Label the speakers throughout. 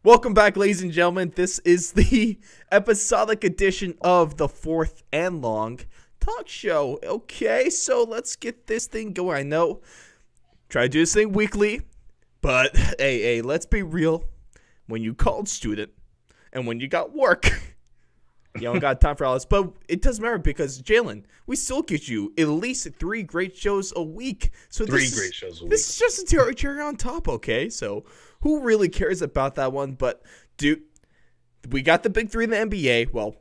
Speaker 1: Welcome back, ladies and gentlemen. This is the episodic edition of the Fourth and Long Talk Show. Okay, so let's get this thing going. I know, try to do this thing weekly, but hey, let's be real. When you called student and when you got work, you don't got time for all this. But it doesn't matter because, Jalen, we still get you at least 3 great shows a week. So
Speaker 2: Three great shows a week.
Speaker 1: This is just a cherry on top, okay? So who really cares about that one? But, dude, we got the big 3 in the NBA. Well,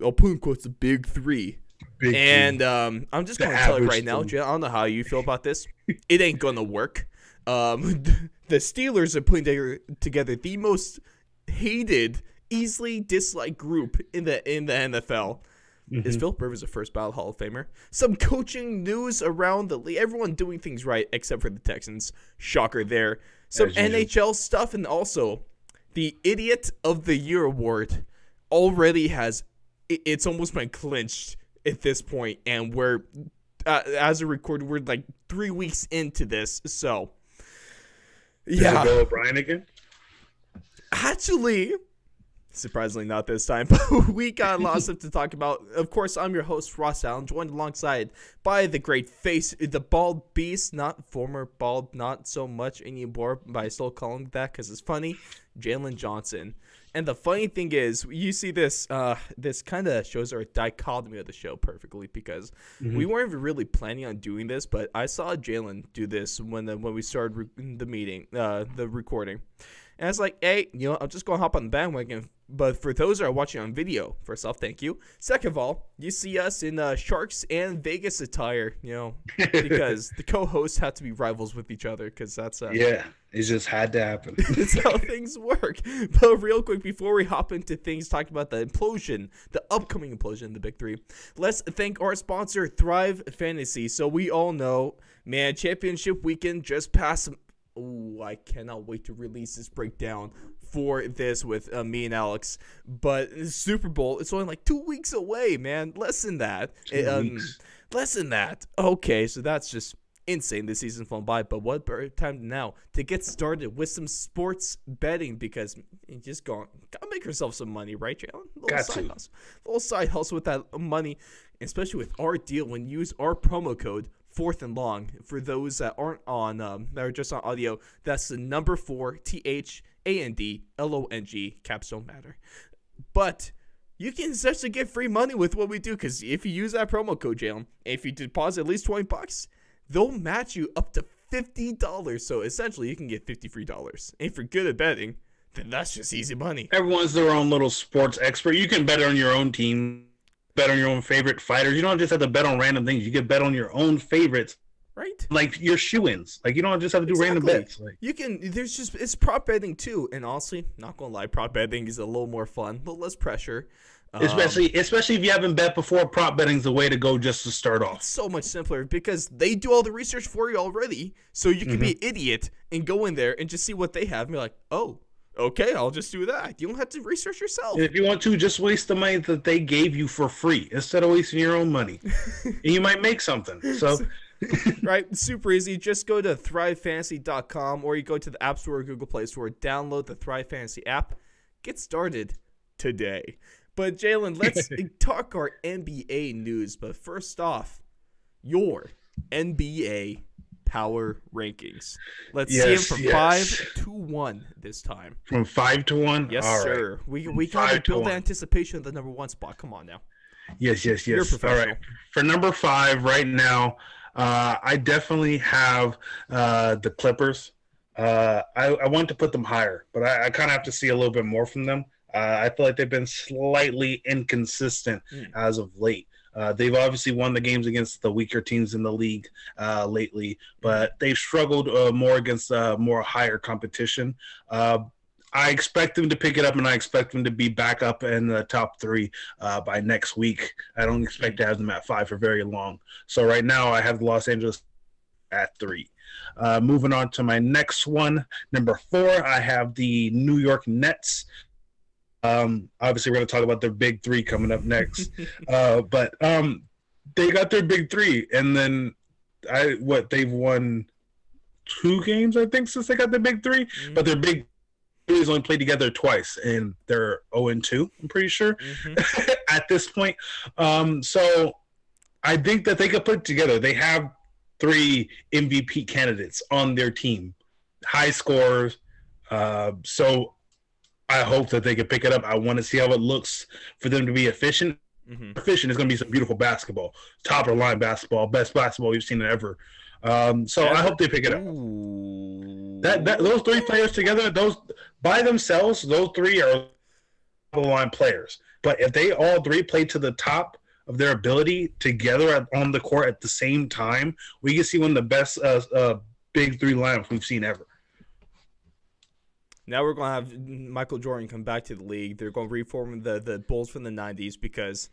Speaker 1: I'll put in quotes the big 3. I'm just going to tell you right now, Jalen, I don't know how you feel about this. It ain't going to work. The Steelers are putting together the most hated, easily disliked group in the NFL. Is Philip Rivers a first ballot Hall of Famer? Some coaching news around the league. Everyone doing things right except for the Texans. Shocker there. Some NHL stuff, and also the Idiot of the Year award already has it's almost been clinched at this point, and we're as a record, we're like 3 weeks into this. So yeah,
Speaker 2: Bill O'Brien again.
Speaker 1: Actually, surprisingly not this time, but we got lots of to talk about. Of course, I'm your host, Ross Allen, joined alongside by the great face, the bald beast, not former bald, not so much anymore, but I still call him that because it's funny, Jalen Johnson. And the funny thing is, you see this, this kind of shows our dichotomy of the show perfectly because we weren't even really planning on doing this, but I saw Jalen do this when we started the meeting, the recording. And I was like, hey, I'm just going to hop on the bandwagon. But for those that are watching on video, first off, thank you. Second of all, you see us in Sharks and Vegas attire, because the co-hosts have to be rivals with each other because that's...
Speaker 2: yeah, it just had to happen.
Speaker 1: That's how things work. But real quick, before we hop into things, talking about the implosion, the upcoming implosion, the big 3, let's thank our sponsor, Thrive Fantasy. So we all know, man, championship weekend just passed... Oh, I cannot wait to release this breakdown for this with me and Alex. But Super Bowl, it's only like 2 weeks away, man. Less than that. Less than that. Okay, so that's just insane. This season's flown by. But what better time now to get started with some sports betting because you just gotta make yourself some money, right, Jalen? Little side hustle with that money, especially with our deal when you use our promo code Fourth and Long. For those that aren't on, that are just on audio, that's the number 4 THANDLONG. Caps don't matter. But you can essentially get free money with what we do because if you use that promo code, Jalen, if you deposit at least $20, they'll match you up to $50. So essentially, you can get $50 free. And if you're good at betting, then that's just easy money.
Speaker 2: Everyone's their own little sports expert. You can bet on your own team. Bet on your own favorite fighters. You don't just have to bet on random things. You can bet on your own favorites,
Speaker 1: right?
Speaker 2: Like your shoe-ins. Like you don't just have to do random bets. Like
Speaker 1: you can. It's prop betting too. And honestly, not gonna lie, prop betting is a little more fun, a little less pressure.
Speaker 2: Especially if you haven't bet before, prop betting's the way to go just to start off.
Speaker 1: It's so much simpler because they do all the research for you already. So you can be an idiot and go in there and just see what they have and be like, oh. Okay, I'll just do that. You don't have to research yourself.
Speaker 2: And if you want to, just waste the money that they gave you for free instead of wasting your own money. And you might make something. So,
Speaker 1: right, super easy. Just go to thrivefantasy.com or you go to the App Store or Google Play Store. Download the Thrive Fantasy app. Get started today. But, Jalen, let's talk our NBA news. But first off, your NBA power rankings. Let's see him from 5-1 this time.
Speaker 2: From 5-1?
Speaker 1: Yes,
Speaker 2: all
Speaker 1: sir.
Speaker 2: Right.
Speaker 1: We gotta build the anticipation of the number 1 spot. Come on now.
Speaker 2: Yes.
Speaker 1: You're professional.
Speaker 2: All right. For number 5 right now, I definitely have the Clippers. I want to put them higher, but I kind of have to see a little bit more from them. I feel like they've been slightly inconsistent as of late. They've obviously won the games against the weaker teams in the league lately, but they've struggled more against more higher competition. I expect them to pick it up, and I expect them to be back up in the top 3 by next week. I don't expect to have them at 5 for very long. So right now I have Los Angeles at 3. Moving on to my next one, number 4, I have the New York Nets. Obviously, we're going to talk about their big 3 coming up next. But they got their big 3, and then they've won 2 games, I think, since they got the big 3. But their big He's only played together twice, and they're 0-2. I'm pretty sure at this point. So I think that they could put it together. They have 3 MVP candidates on their team, high scorers. So I hope that they can pick it up. I want to see how it looks for them to be efficient. Efficient is going to be some beautiful basketball, top of the line basketball, best basketball we've seen ever. So I hope they pick it up. That those 3 players together, those by themselves, those 3 are line players. But if they all 3 play to the top of their ability together on the court at the same time, we can see one of the best big 3 lineups we've seen ever.
Speaker 1: Now we're going to have Michael Jordan come back to the league. They're going to reform the Bulls from the 90s because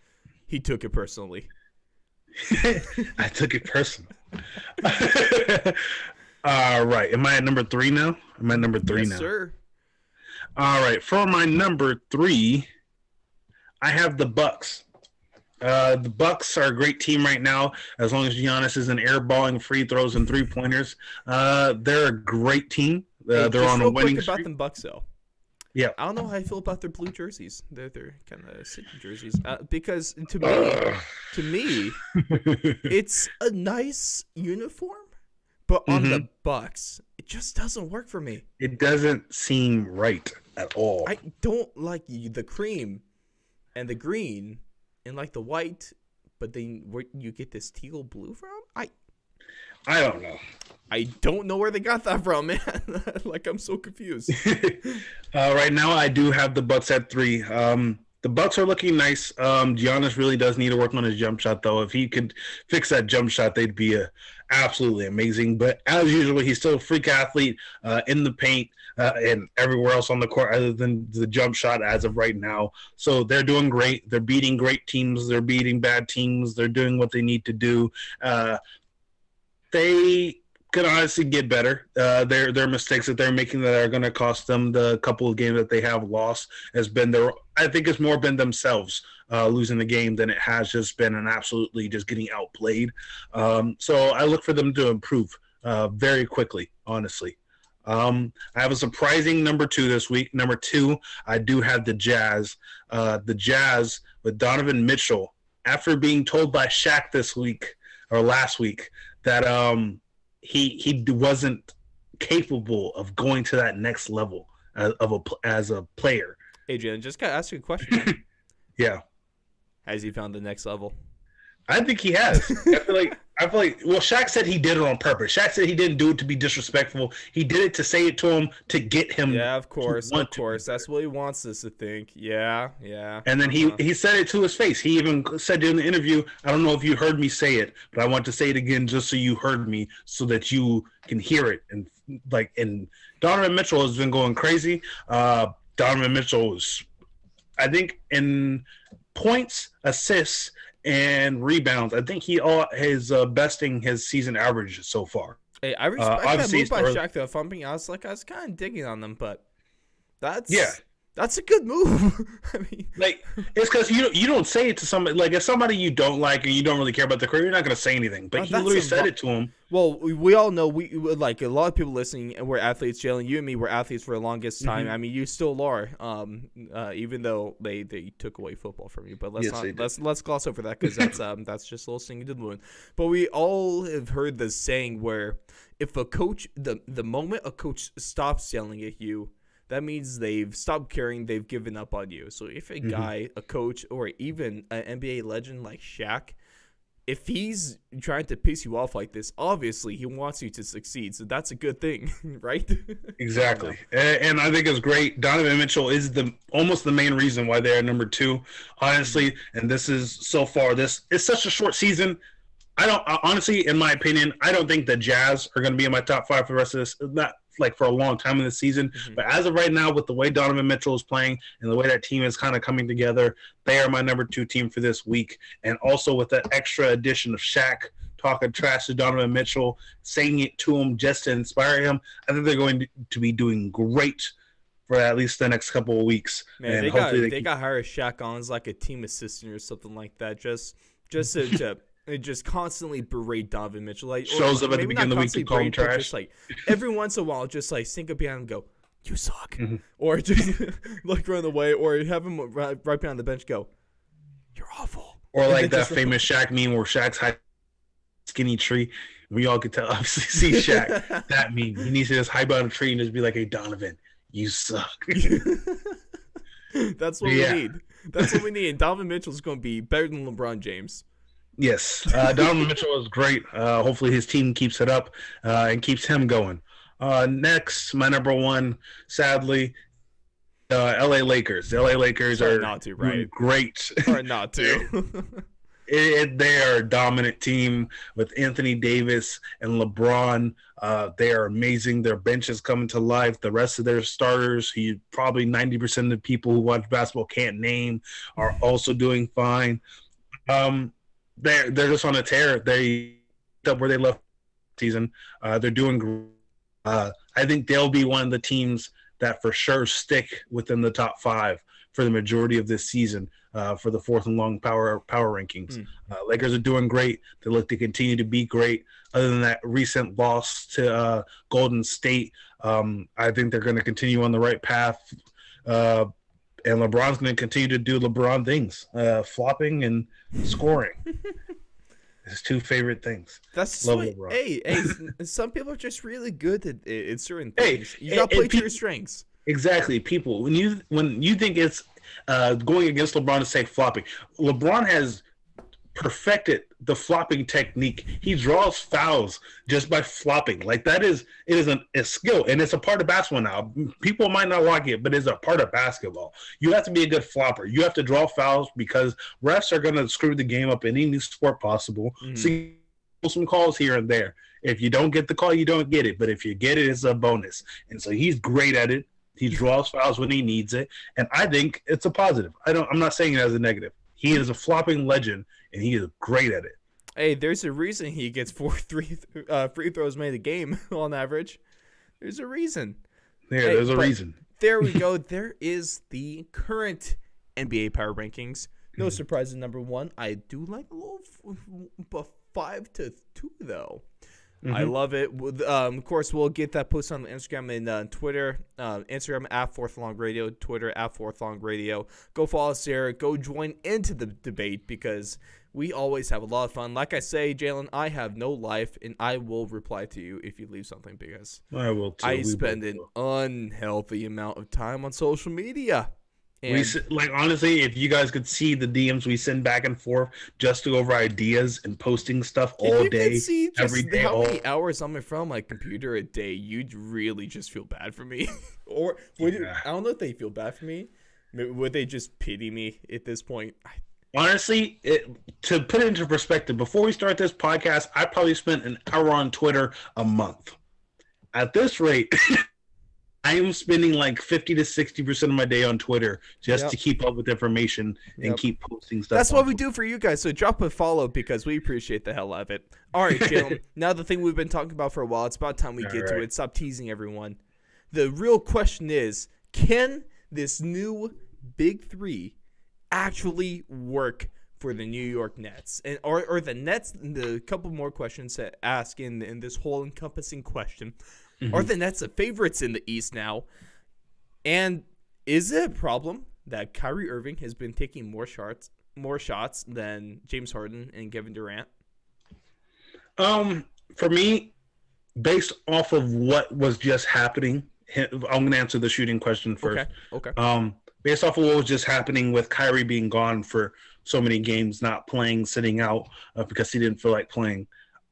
Speaker 1: he took it personally.
Speaker 2: I took it personal. All right. Am I at number 3 now? Am I number 3 now?
Speaker 1: Yes, sir.
Speaker 2: All right. For my number 3, I have the Bucks. The Bucks are a great team right now. As long as Giannis isn't airballing free throws and 3-pointers, they're a great team. They're on a winning streak.
Speaker 1: About them Bucks, though.
Speaker 2: Yeah.
Speaker 1: I don't know how I feel about their blue jerseys. They're kind of city jerseys. Because to me, it's a nice uniform, but on the Bucks, it just doesn't work for me.
Speaker 2: It doesn't seem right at all.
Speaker 1: I don't like the cream and the green and like the white, but then where you get this teal blue from?
Speaker 2: I don't know.
Speaker 1: I don't know where they got that from, man. Like, I'm so confused.
Speaker 2: Right now, I do have the Bucks at 3. The Bucks are looking nice. Giannis really does need to work on his jump shot, though. If he could fix that jump shot, they'd be absolutely amazing. But as usual, he's still a freak athlete in the paint and everywhere else on the court other than the jump shot as of right now. So they're doing great. They're beating great teams. They're beating bad teams. They're doing what they need to do. They could honestly get better. Their mistakes that they're making that are going to cost them the couple of games that they have lost has been I think it's more been themselves losing the game than it has just been an absolutely just getting outplayed. So I look for them to improve very quickly, honestly. I have a surprising number 2 this week. Number 2, I do have the Jazz. The Jazz with Donovan Mitchell, after being told by Shaq this week or last week that he wasn't capable of going to that next level as a player.
Speaker 1: Adrian, just gotta ask you a question.
Speaker 2: Yeah.
Speaker 1: Has he found the next level?
Speaker 2: I think he has. I feel like well, Shaq said he did it on purpose. Shaq said he didn't do it to be disrespectful. He did it to say it to him to get him.
Speaker 1: Yeah, of course. That's what he wants us to think. Yeah.
Speaker 2: And then he said it to his face. He even said in the interview, I don't know if you heard me say it, but I want to say it again just so you heard me so that you can hear it. And Donovan Mitchell has been going crazy. Donovan Mitchell is, I think, in points, assists, and rebounds, I think he is besting his season average so far.
Speaker 1: Hey, I respect that move by Shaq, though. If I'm being honest, I was kind of digging on them, but that's a good move. I mean,
Speaker 2: it's because you don't say it to somebody. Like, if somebody you don't like and you don't really care about their career, you're not going to say anything. But he literally said it to him.
Speaker 1: Well, we all know we like a lot of people listening. We're athletes, Jalen. You and me were athletes for the longest time. I mean, you still are. Even though they took away football from you, but let's gloss over that because that's just a little singing to the moon. But we all have heard the saying where if a coach, the moment a coach stops yelling at you, that means they've stopped caring. They've given up on you. So if a guy, a coach, or even an NBA legend like Shaq, if he's trying to piss you off like this, obviously he wants you to succeed. So that's a good thing, right?
Speaker 2: Exactly. And I think it's great. Donovan Mitchell is almost the main reason why they're number 2, honestly. And this is so far, it's such a short season. Honestly, in my opinion, I don't think the Jazz are going to be in my top 5 for the rest of this. Not like for a long time in the season, but as of right now, with the way Donovan Mitchell is playing and the way that team is kind of coming together, they are my number 2 team for this week. And also with that extra addition of Shaq talking trash to Donovan Mitchell, saying it to him just to inspire him, I think they're going to be doing great for at least the next couple of weeks.
Speaker 1: Man, and they got hired Shaq on as like a team assistant or something like that, just to and just constantly berate Donovan Mitchell. Like,
Speaker 2: shows up at the beginning of the week to call him trash.
Speaker 1: Just like every once in a while, just like sink up behind him and go, you suck. Or just like run away, or have him right behind the bench go, you're awful.
Speaker 2: Or like that famous Shaq meme where Shaq's high skinny tree. We all could obviously see Shaq. That meme. He needs to just hide behind a tree and just be like, hey, Donovan, you suck.
Speaker 1: That's what we need. That's what we need. And Donovan Mitchell's going to be better than LeBron James.
Speaker 2: Yes. Donovan Mitchell is great. Hopefully his team keeps it up and keeps him going. Next, my number one, sadly, LA Lakers. The LA Lakers are
Speaker 1: not to, right?
Speaker 2: Great.
Speaker 1: Hard not to.
Speaker 2: They are a dominant team with Anthony Davis and LeBron. They are amazing. Their bench is coming to life. The rest of their starters, probably 90% of the people who watch basketball can't name, are also doing fine. They're just on a tear. They up where they left season. They're doing great. I think they'll be one of the teams that for sure stick within the top 5 for the majority of this season for the fourth and long power rankings. Lakers are doing great. They look to continue to be great. Other than that recent loss to Golden State, I think they're going to continue on the right path. And LeBron's going to continue to do LeBron things, flopping and scoring. His 2 favorite things.
Speaker 1: That's sweet. Hey, some people are just really good at certain things. You got to play to your strengths.
Speaker 2: Exactly. People, when you think it's going against LeBron to say flopping, LeBron has perfected the flopping technique. He draws fouls just by flopping. Like it is a skill, and it's a part of basketball now. People might not like it, but it's a part of basketball. You have to be a good flopper. You have to draw fouls because refs are going to screw the game up in any sport possible. So you pull some calls here and there. If you don't get the call, you don't get it. But if you get it, it's a bonus. And so he's great at it. He draws fouls when he needs it, and I think it's a positive. I'm not saying it as a negative. He is a flopping legend, and he is great at it.
Speaker 1: Hey, there's a reason he gets 4 free throws made a game on average. There's a reason.
Speaker 2: There's a reason.
Speaker 1: There we go. There is the current NBA power rankings. No surprise in number 1. I do like a little 5-2 though. I love it. Of course, we'll get that post on Instagram and Twitter. Instagram at Fourth Long Radio, Twitter at Fourth Long Radio. Go follow us there. Go join into the debate because we always have a lot of fun. Like I say, Jalen, I have no life, and I will reply to you if you leave something because
Speaker 2: I will too.
Speaker 1: I spend an unhealthy amount of time on social media.
Speaker 2: Honestly, if you guys could see the DMs we send back and forth just to go over ideas and posting stuff all day, every day.
Speaker 1: How many hours I'm in front of my computer a day, you'd really just feel bad for me. Or I don't know if they feel bad for me. Would they just pity me at this point?
Speaker 2: Honestly, to put it into perspective, before we start this podcast, I probably spent an hour on Twitter a month. At this rate, I am spending like 50 to 60% of my day on Twitter just to keep up with information and keep posting stuff.
Speaker 1: That's what we do for you guys. So drop a follow because we appreciate the hell out of it. All right, Jalen. Now the thing we've been talking about for a while, it's about time we get to it. Stop teasing everyone. The real question is, can this new Big 3 actually work for the New York Nets? And or the Nets, the couple more questions to ask in this whole encompassing question. Are the Nets the favorites in the East now? And is it a problem that Kyrie Irving has been taking more shots than James Harden and Kevin Durant?
Speaker 2: For me, based off of what was just happening, I'm going to answer the shooting question first.
Speaker 1: Okay.
Speaker 2: Based off of what was just happening with Kyrie being gone for so many games, not playing, sitting out because he didn't feel like playing.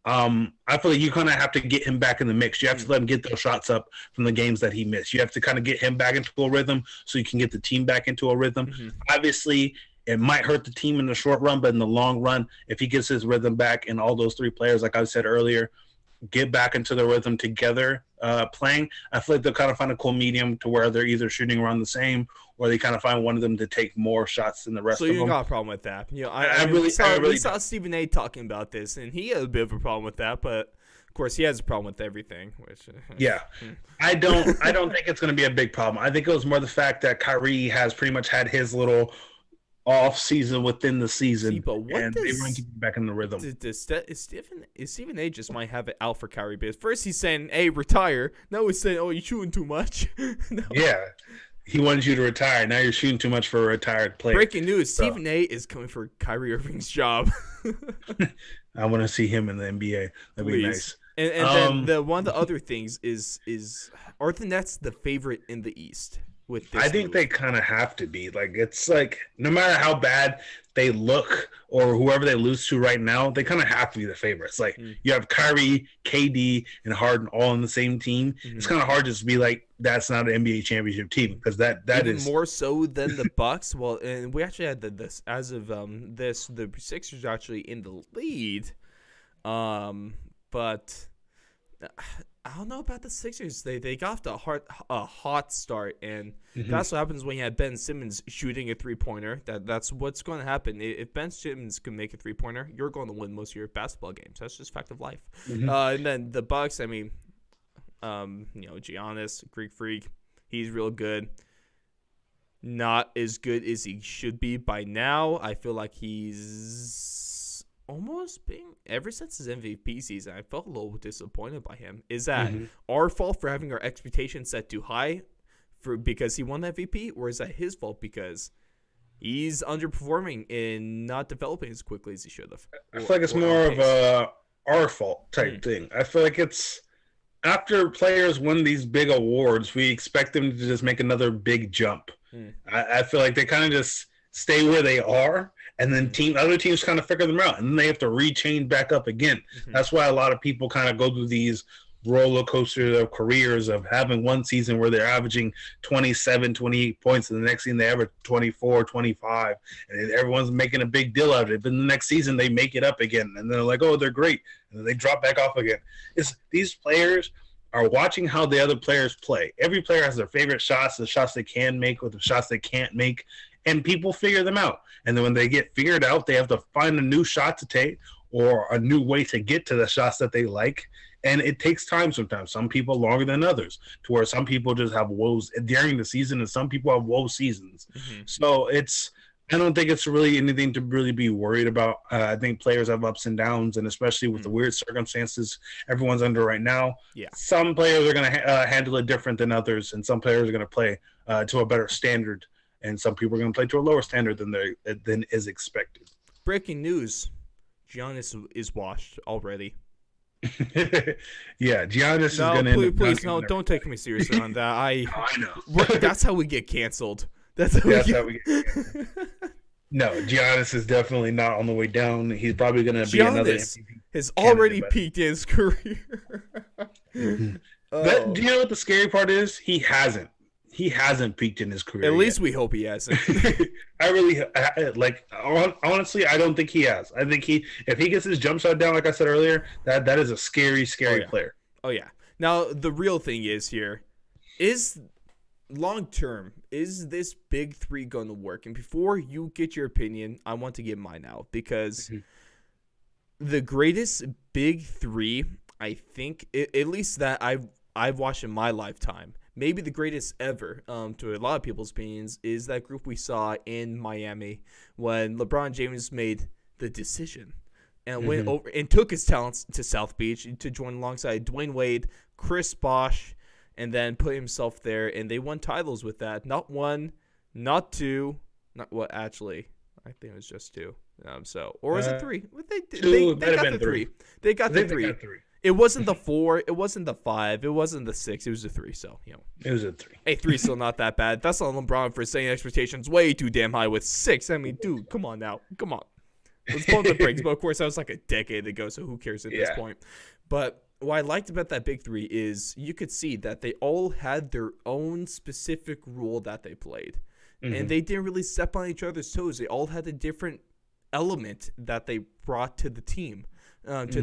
Speaker 2: I feel like you kind of have to get him back in the mix. You have to let him get those shots up from the games that he missed. You have to kind of get him back into a rhythm so you can get the team back into a rhythm. Obviously, it might hurt the team in the short run, but in the long run, if he gets his rhythm back and all those 3 players, like I said earlier, get back into the rhythm together playing, I feel like they'll kind of find a cool medium to where they're either shooting around the same or they kind of find one of them to take more shots than the rest of them.
Speaker 1: So you got a problem with that. You know, we saw Stephen A. talking about this, and he had a bit of a problem with that, but of course he has a problem with everything. Which
Speaker 2: I don't think it's going to be a big problem. I think it was more the fact that Kyrie has pretty much had his little off season within the season, and they want to get back in the rhythm.
Speaker 1: Stephen A just might have it out for Kyrie because first he's saying, "Hey, retire." Now he's saying, "Oh, you're shooting too much." No.
Speaker 2: Yeah, he wanted you to retire. Now you're shooting too much for a retired player.
Speaker 1: Breaking news: Stephen A is coming for Kyrie Irving's job.
Speaker 2: I want to see him in the NBA. That'd be nice.
Speaker 1: And then one of the other things is are the Nets the favorite in the East? With this
Speaker 2: I think they kind of have to be. Like, it's like no matter how bad they look or whoever they lose to right now, they kind of have to be the favorites. Like you have Kyrie, KD, and Harden all on the same team. It's kind of hard just to be like, that's not an NBA championship team because that
Speaker 1: even
Speaker 2: is
Speaker 1: more so than the Bucks. Well, and we actually had this as of the Sixers are actually in the lead, but I don't know about the Sixers. They got off to a hot start, and that's what happens when you have Ben Simmons shooting a 3-pointer. That's what's going to happen. If Ben Simmons can make a 3-pointer, you're going to win most of your basketball games. That's just fact of life. And then the Bucks, I mean, Giannis, Greek Freak, he's real good. Not as good as he should be by now. I feel like he's almost being ever since his MVP season. I felt a little disappointed by him. Is that our fault for having our expectations set too high because he won the MVP, or is that his fault because he's underperforming and not developing as quickly as he should have?
Speaker 2: I feel like it's more of a our fault type thing. I feel like it's after players win these big awards, we expect them to just make another big jump. I feel like they kind of just stay where they are, and then other teams kind of figure them out, and then they have to re-change back up again. That's why a lot of people kind of go through these roller coasters of careers of having one season where they're averaging 27, 28 points, and the next season they average 24, 25, and everyone's making a big deal out of it. But the next season they make it up again, and they're like, oh, they're great, and then they drop back off again. These players are watching how the other players play. Every player has their favorite shots, the shots they can make with the shots they can't make, and people figure them out. And then when they get figured out, they have to find a new shot to take or a new way to get to the shots that they like. And it takes time sometimes. Some people longer than others, to where some people just have woes during the season and some people have woe seasons. So I don't think it's really anything to really be worried about. I think players have ups and downs, and especially with the weird circumstances everyone's under right now. Some players are going to handle it different than others, and some players are going to play to a better standard, and some people are going to play to a lower standard than is expected.
Speaker 1: Breaking news: Giannis is washed already.
Speaker 2: Yeah, Giannis is going to.
Speaker 1: Please, no, don't take me seriously on that. I know. That's how we get canceled. That's how we get canceled. No, Giannis is definitely not on the way down. He's probably going to be another MVP. Has already peaked in his career.
Speaker 2: But do you know what the scary part is? He hasn't. He hasn't peaked in his career.
Speaker 1: At least we hope he hasn't.
Speaker 2: Honestly, I don't think he has. I think if he gets his jump shot down, like I said earlier, that is a scary player.
Speaker 1: Oh yeah. Now the real thing is long term, is this big three going to work? And before you get your opinion, I want to get mine out because the greatest big three, I think, at least that I've watched in my lifetime, maybe the greatest ever, to a lot of people's opinions, is that group we saw in Miami when LeBron James made the decision and went over and took his talents to South Beach to join alongside Dwayne Wade, Chris Bosh, and then put himself there, and they won titles with that. Not one, not two, actually, I think it was just two. Or was it three? They got the three. They got the three. It wasn't the 4. It wasn't the 5. It wasn't the 6. It was the 3. So,
Speaker 2: it was a 3.
Speaker 1: Hey, 3's still not that bad. That's on LeBron for setting expectations way too damn high with 6. I mean, dude, come on now. Come on. Let's pump the brakes. But of course, that was like a decade ago, so who cares at this point? But what I liked about that big three is you could see that they all had their own specific role that they played. And they didn't really step on each other's toes. They all had a different element that they brought to the team. To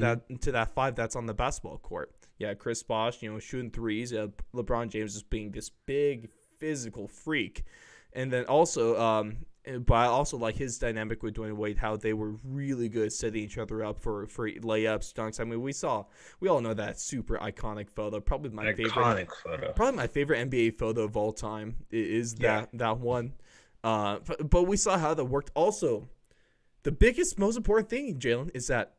Speaker 1: that 5 that's on the basketball court. Yeah, Chris Bosh, shooting threes. LeBron James just being this big physical freak, and then also, but I also like his dynamic with Dwayne Wade, how they were really good at setting each other up for layups, dunks. I mean, we all know that super iconic photo. Probably my favorite NBA photo of all time is that one. But we saw how that worked. Also, the biggest, most important thing, Jalen, is that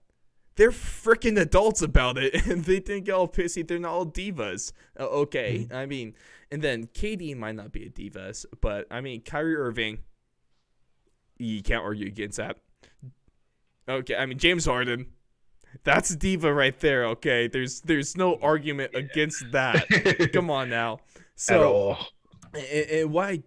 Speaker 1: they're freaking adults about it, and they didn't get all pissy. They're not all divas. Okay, I mean, and then KD might not be a diva, but I mean, Kyrie Irving, you can't argue against that. Okay, I mean, James Harden, that's a diva right there. Okay, there's no argument against that. Come on now. So, and why?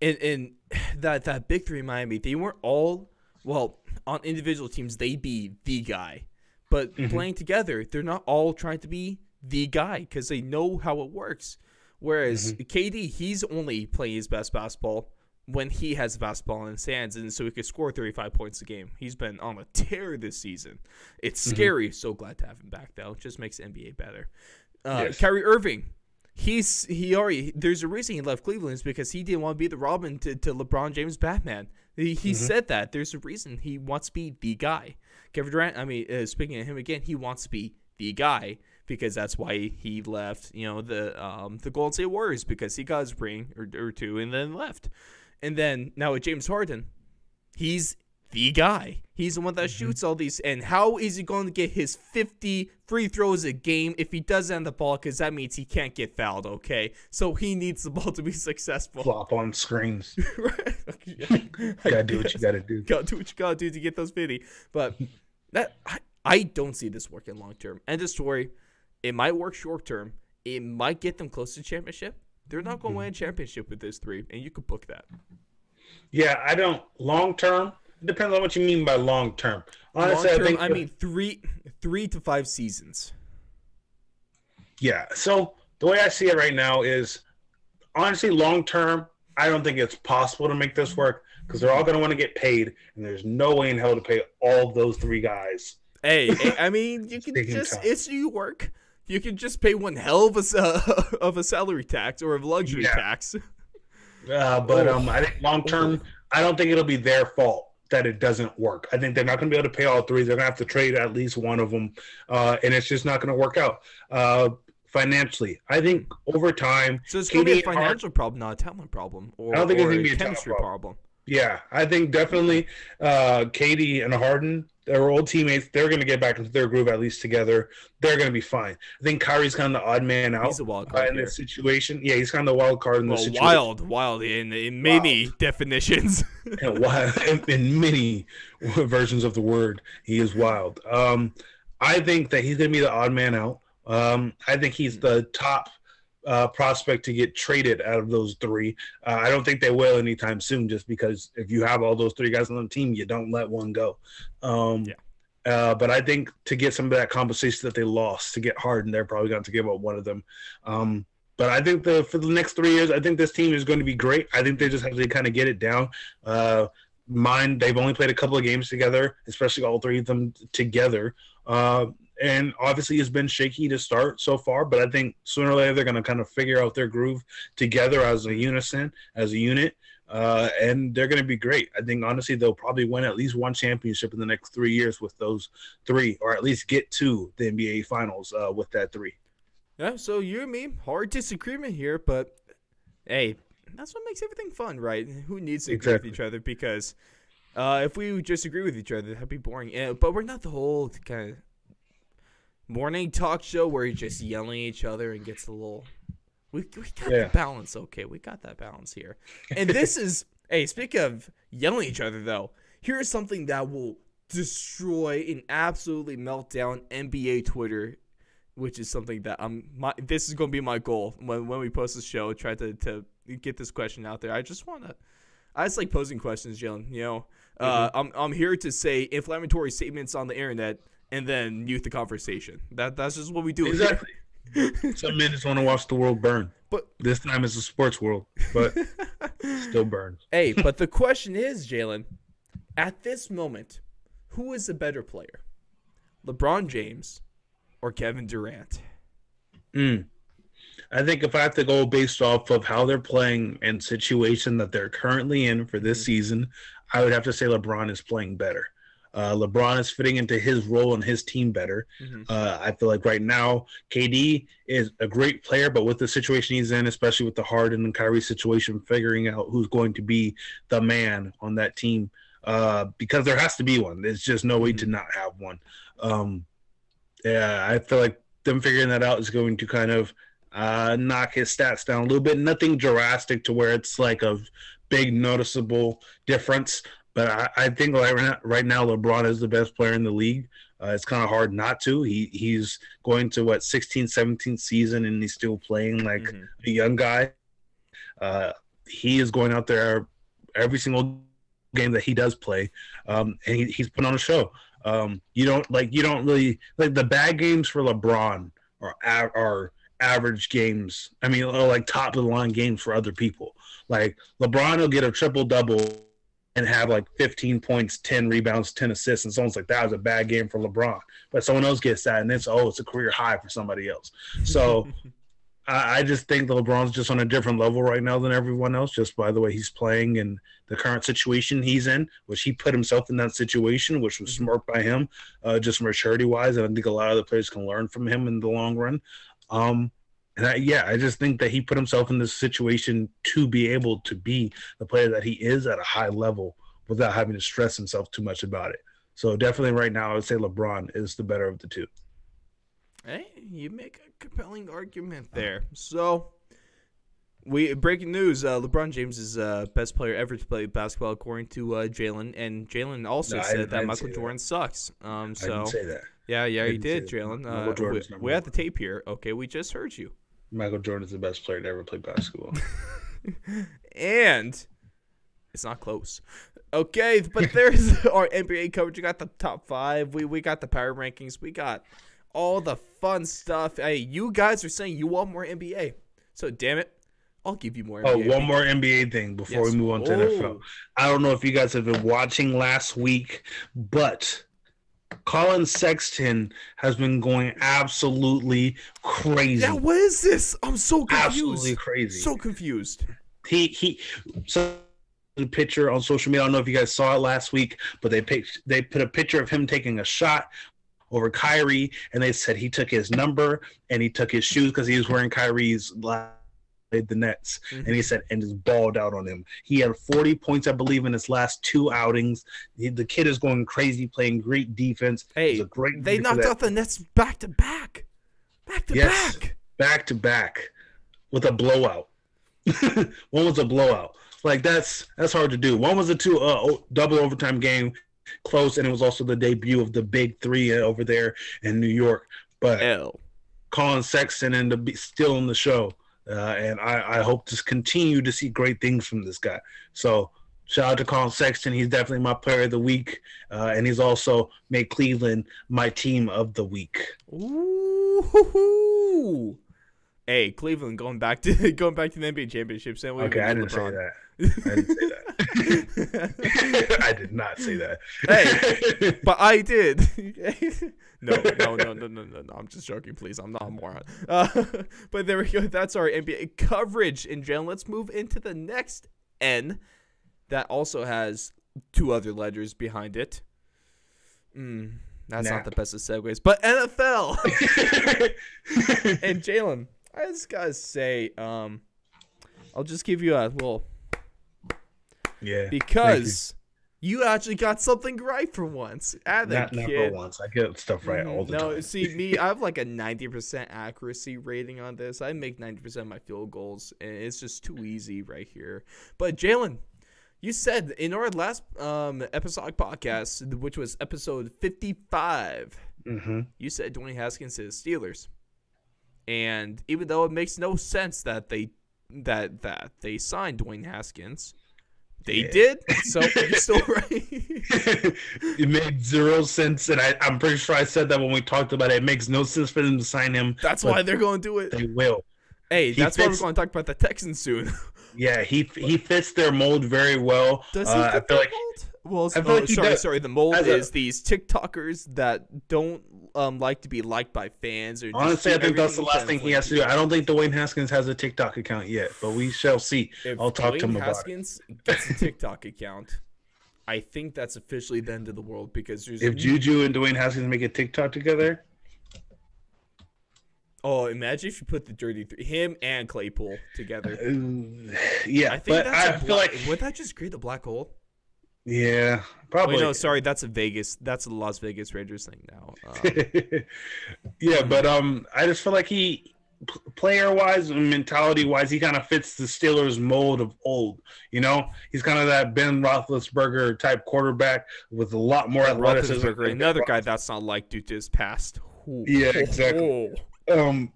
Speaker 1: And that big three in Miami, they weren't all, well, on individual teams, they'd be the guy. But playing together, they're not all trying to be the guy because they know how it works. Whereas KD, he's only playing his best basketball when he has the basketball in his hands, and so he could score 35 points a game. He's been on a tear this season. It's scary. So glad to have him back, though. It just makes the NBA better. Yes. Kyrie Irving, there's a reason he left Cleveland is because he didn't want to be the Robin to LeBron James Batman. He said that. There's a reason he wants to be the guy. Kevin Durant, I mean, speaking of him again, he wants to be the guy because that's why he left, the Golden State Warriors, because he got his ring or two and then left. And then now with James Harden, he's the guy. He's the one that shoots all these. And how is he going to get his 50 free throws a game if he doesn't have the ball? Because that means he can't get fouled, okay? So he needs the ball to be successful.
Speaker 2: Flop on screens.
Speaker 1: Right.
Speaker 2: Gotta do what you gotta do.
Speaker 1: Gotta do what you gotta do to get those 50. But I don't see this working long term. End of story. It might work short term. It might get them close to championship. They're not going to win a championship with this three, and you could book that.
Speaker 2: Yeah, I don't. Long term, it depends on what you mean by long term. Honestly,
Speaker 1: I mean 3 to 5 seasons.
Speaker 2: Yeah. So the way I see it right now is, honestly, long term, I don't think it's possible to make this work because they're all going to want to get paid, and there's no way in hell to pay all those three guys.
Speaker 1: Hey, I mean, you can it's New York. You can just pay one hell of a salary tax or a luxury tax.
Speaker 2: But I think long term, I don't think it'll be their fault that it doesn't work. I think they're not going to be able to pay all three. They're going to have to trade at least one of them, and it's just not going to work out financially. I think over time,
Speaker 1: so it's going to be a financial problem, not a talent problem, or I don't think it's going to be a chemistry problem.
Speaker 2: Yeah, I think definitely KD and Harden, their old teammates, they're going to get back into their groove at least together. They're going to be fine. I think Kyrie's kind of the odd man out in this situation. Yeah, he's kind of the wild card in this situation.
Speaker 1: Wild in many definitions.
Speaker 2: Wild in many versions of the word. He is wild. I think that he's going to be the odd man out. I think he's the top prospect to get traded out of those three. I don't think they will anytime soon, just because if you have all those three guys on the team, you don't let one go. But I think to get some of that compensation that they lost to get Harden, they're probably going to give up one of them. But I think for the next 3 years, I think this team is going to be great. I think they just have to kind of get it down. They've only played a couple of games together, especially all three of them together. And obviously it's been shaky to start so far, but I think sooner or later they're going to kind of figure out their groove together as a unit, and they're going to be great. I think, honestly, they'll probably win at least one championship in the next 3 years with those three, or at least get to the NBA Finals with that three.
Speaker 1: Yeah, so you and me, hard disagreement here, but, hey, that's what makes everything fun, right? Who needs to agree with each other? Because if we would just agree with each other, that'd be boring. But we're not the whole kind of morning talk show where you're just yelling at each other and gets a little. We got the balance, okay? We got that balance here. And this is, hey, speaking of yelling at each other, though, here's something that will destroy and absolutely melt down NBA Twitter, which is something that this is going to be my goal when we post the show. Try to get this question out there. I just like posing questions, Jalen. I'm here to say inflammatory statements on the internet and then mute the conversation. That's just what we do.
Speaker 2: Exactly. Some men just want to watch the world burn. But this time it's a sports world, but still burns.
Speaker 1: Hey, but the question is, Jalen, at this moment, who is a better player? LeBron James or Kevin Durant?
Speaker 2: I think if I have to go based off of how they're playing and situation that they're currently in for this season, I would have to say LeBron is playing better. LeBron is fitting into his role and his team better. I feel like right now KD is a great player, but with the situation he's in, especially with the Harden and Kyrie situation, figuring out who's going to be the man on that team, because there has to be one. There's just no way to not have one. I feel like them figuring that out is going to kind of knock his stats down a little bit. Nothing drastic to where it's like a big noticeable difference. But I think right now LeBron is the best player in the league. It's kind of hard not to. He's going to 16th, 17th season, and he's still playing like a young guy. He is going out there every single game that he does play, and he's put on a show. You don't really like the bad games for LeBron are average games. I mean, like top of the line games for other people. Like LeBron will get a triple double and have like 15 points, 10 rebounds, 10 assists, and someone's like, that was a bad game for LeBron. But someone else gets that, and it's a career high for somebody else. So I just think that LeBron's just on a different level right now than everyone else, just by the way he's playing and the current situation he's in, which he put himself in that situation, which was smart by him, just maturity-wise, and I think a lot of the players can learn from him in the long run. I just think that he put himself in this situation to be able to be the player that he is at a high level without having to stress himself too much about it. So definitely right now, I would say LeBron is the better of the two.
Speaker 1: Hey, you make a compelling argument there. So, breaking news: LeBron James is best player ever to play basketball, according to Jalen. And Jalen also said that Michael Jordan sucks.
Speaker 2: I didn't say that.
Speaker 1: Yeah, you did, Jalen. We have the tape here. Okay, we just heard you.
Speaker 2: Michael Jordan is the best player to ever play basketball.
Speaker 1: And it's not close. Okay, but there's our NBA coverage. We got the top 5. We got the power rankings. We got all the fun stuff. Hey, you guys are saying you want more NBA. So, damn it, I'll give you more NBA.
Speaker 2: One more NBA thing before we move on to NFL. I don't know if you guys have been watching last week, but Colin Sexton has been going absolutely crazy.
Speaker 1: Yeah, what is this? I'm so confused.
Speaker 2: Absolutely crazy.
Speaker 1: So confused.
Speaker 2: So the picture on social media. I don't know if you guys saw it last week, but they put a picture of him taking a shot over Kyrie, and they said he took his number and he took his shoes because he was wearing Kyrie's the Nets, and he said, and just balled out on him. He had 40 points, I believe, in his last 2 outings. The kid is going crazy, playing great defense.
Speaker 1: Hey, they knocked out the Nets back to back. Back to back
Speaker 2: with a blowout. One was a blowout. Like that's hard to do. One was a double overtime game, close, and it was also the debut of the big 3 over there in New York. But Colin Sexton still in the show. And I hope to continue to see great things from this guy. So shout out to Colin Sexton. He's definitely my player of the week. And he's also made Cleveland my team of the week.
Speaker 1: Ooh. Hey, Cleveland going back to the NBA championships. And
Speaker 2: I didn't say that. I did not say that.
Speaker 1: Hey, but I did. No. I'm just joking, please. I'm not a moron. But there we go. That's our NBA coverage in general. Let's move into the next N that also has 2 other letters behind it. That's not the best of segues, but NFL. And Jalen, I just gotta say, I'll just give you a little.
Speaker 2: Yeah.
Speaker 1: Because you actually got something right for once.
Speaker 2: Not for once. I get stuff right all the time.
Speaker 1: No, see, me, I have like a 90% accuracy rating on this. I make 90% of my field goals, and it's just too easy right here. But, Jalen, you said in our last episodic podcast, which was episode 55, you said Dwayne Haskins to the Steelers. And even though it makes no sense that they signed Dwayne Haskins, they did, so you're still right.
Speaker 2: It made 0 sense, and I'm pretty sure I said that when we talked about it. It makes no sense for them to sign him.
Speaker 1: That's why they're going to do it.
Speaker 2: They will.
Speaker 1: Hey, that's why we're going to talk about the Texans soon.
Speaker 2: Yeah, he fits their mold very well.
Speaker 1: Does he fit their mold? Well, sorry. The mold is these TikTokers that don't like to be liked by fans. Or
Speaker 2: honestly, I think that's the last thing he has to do. I don't think Dwayne Haskins has a TikTok account yet, but we shall see. I'll talk to him about it.
Speaker 1: If Dwayne Haskins gets a TikTok account, I think that's officially the end of the world because there's
Speaker 2: if Juju and Dwayne Haskins make a TikTok together.
Speaker 1: Oh, imagine if you put the dirty three, him and Claypool together.
Speaker 2: Yeah,
Speaker 1: I think
Speaker 2: I feel like
Speaker 1: would that just create a black hole?
Speaker 2: Yeah, probably.
Speaker 1: No, sorry, that's a Vegas. That's a Las Vegas Raiders thing now.
Speaker 2: Yeah, but I just feel like he, player-wise and mentality-wise, he kind of fits the Steelers mold of old. You know, he's kind of that Ben Roethlisberger type quarterback with a lot more athleticism.
Speaker 1: Another guy that's not like due to his past. Ooh.
Speaker 2: Yeah, exactly.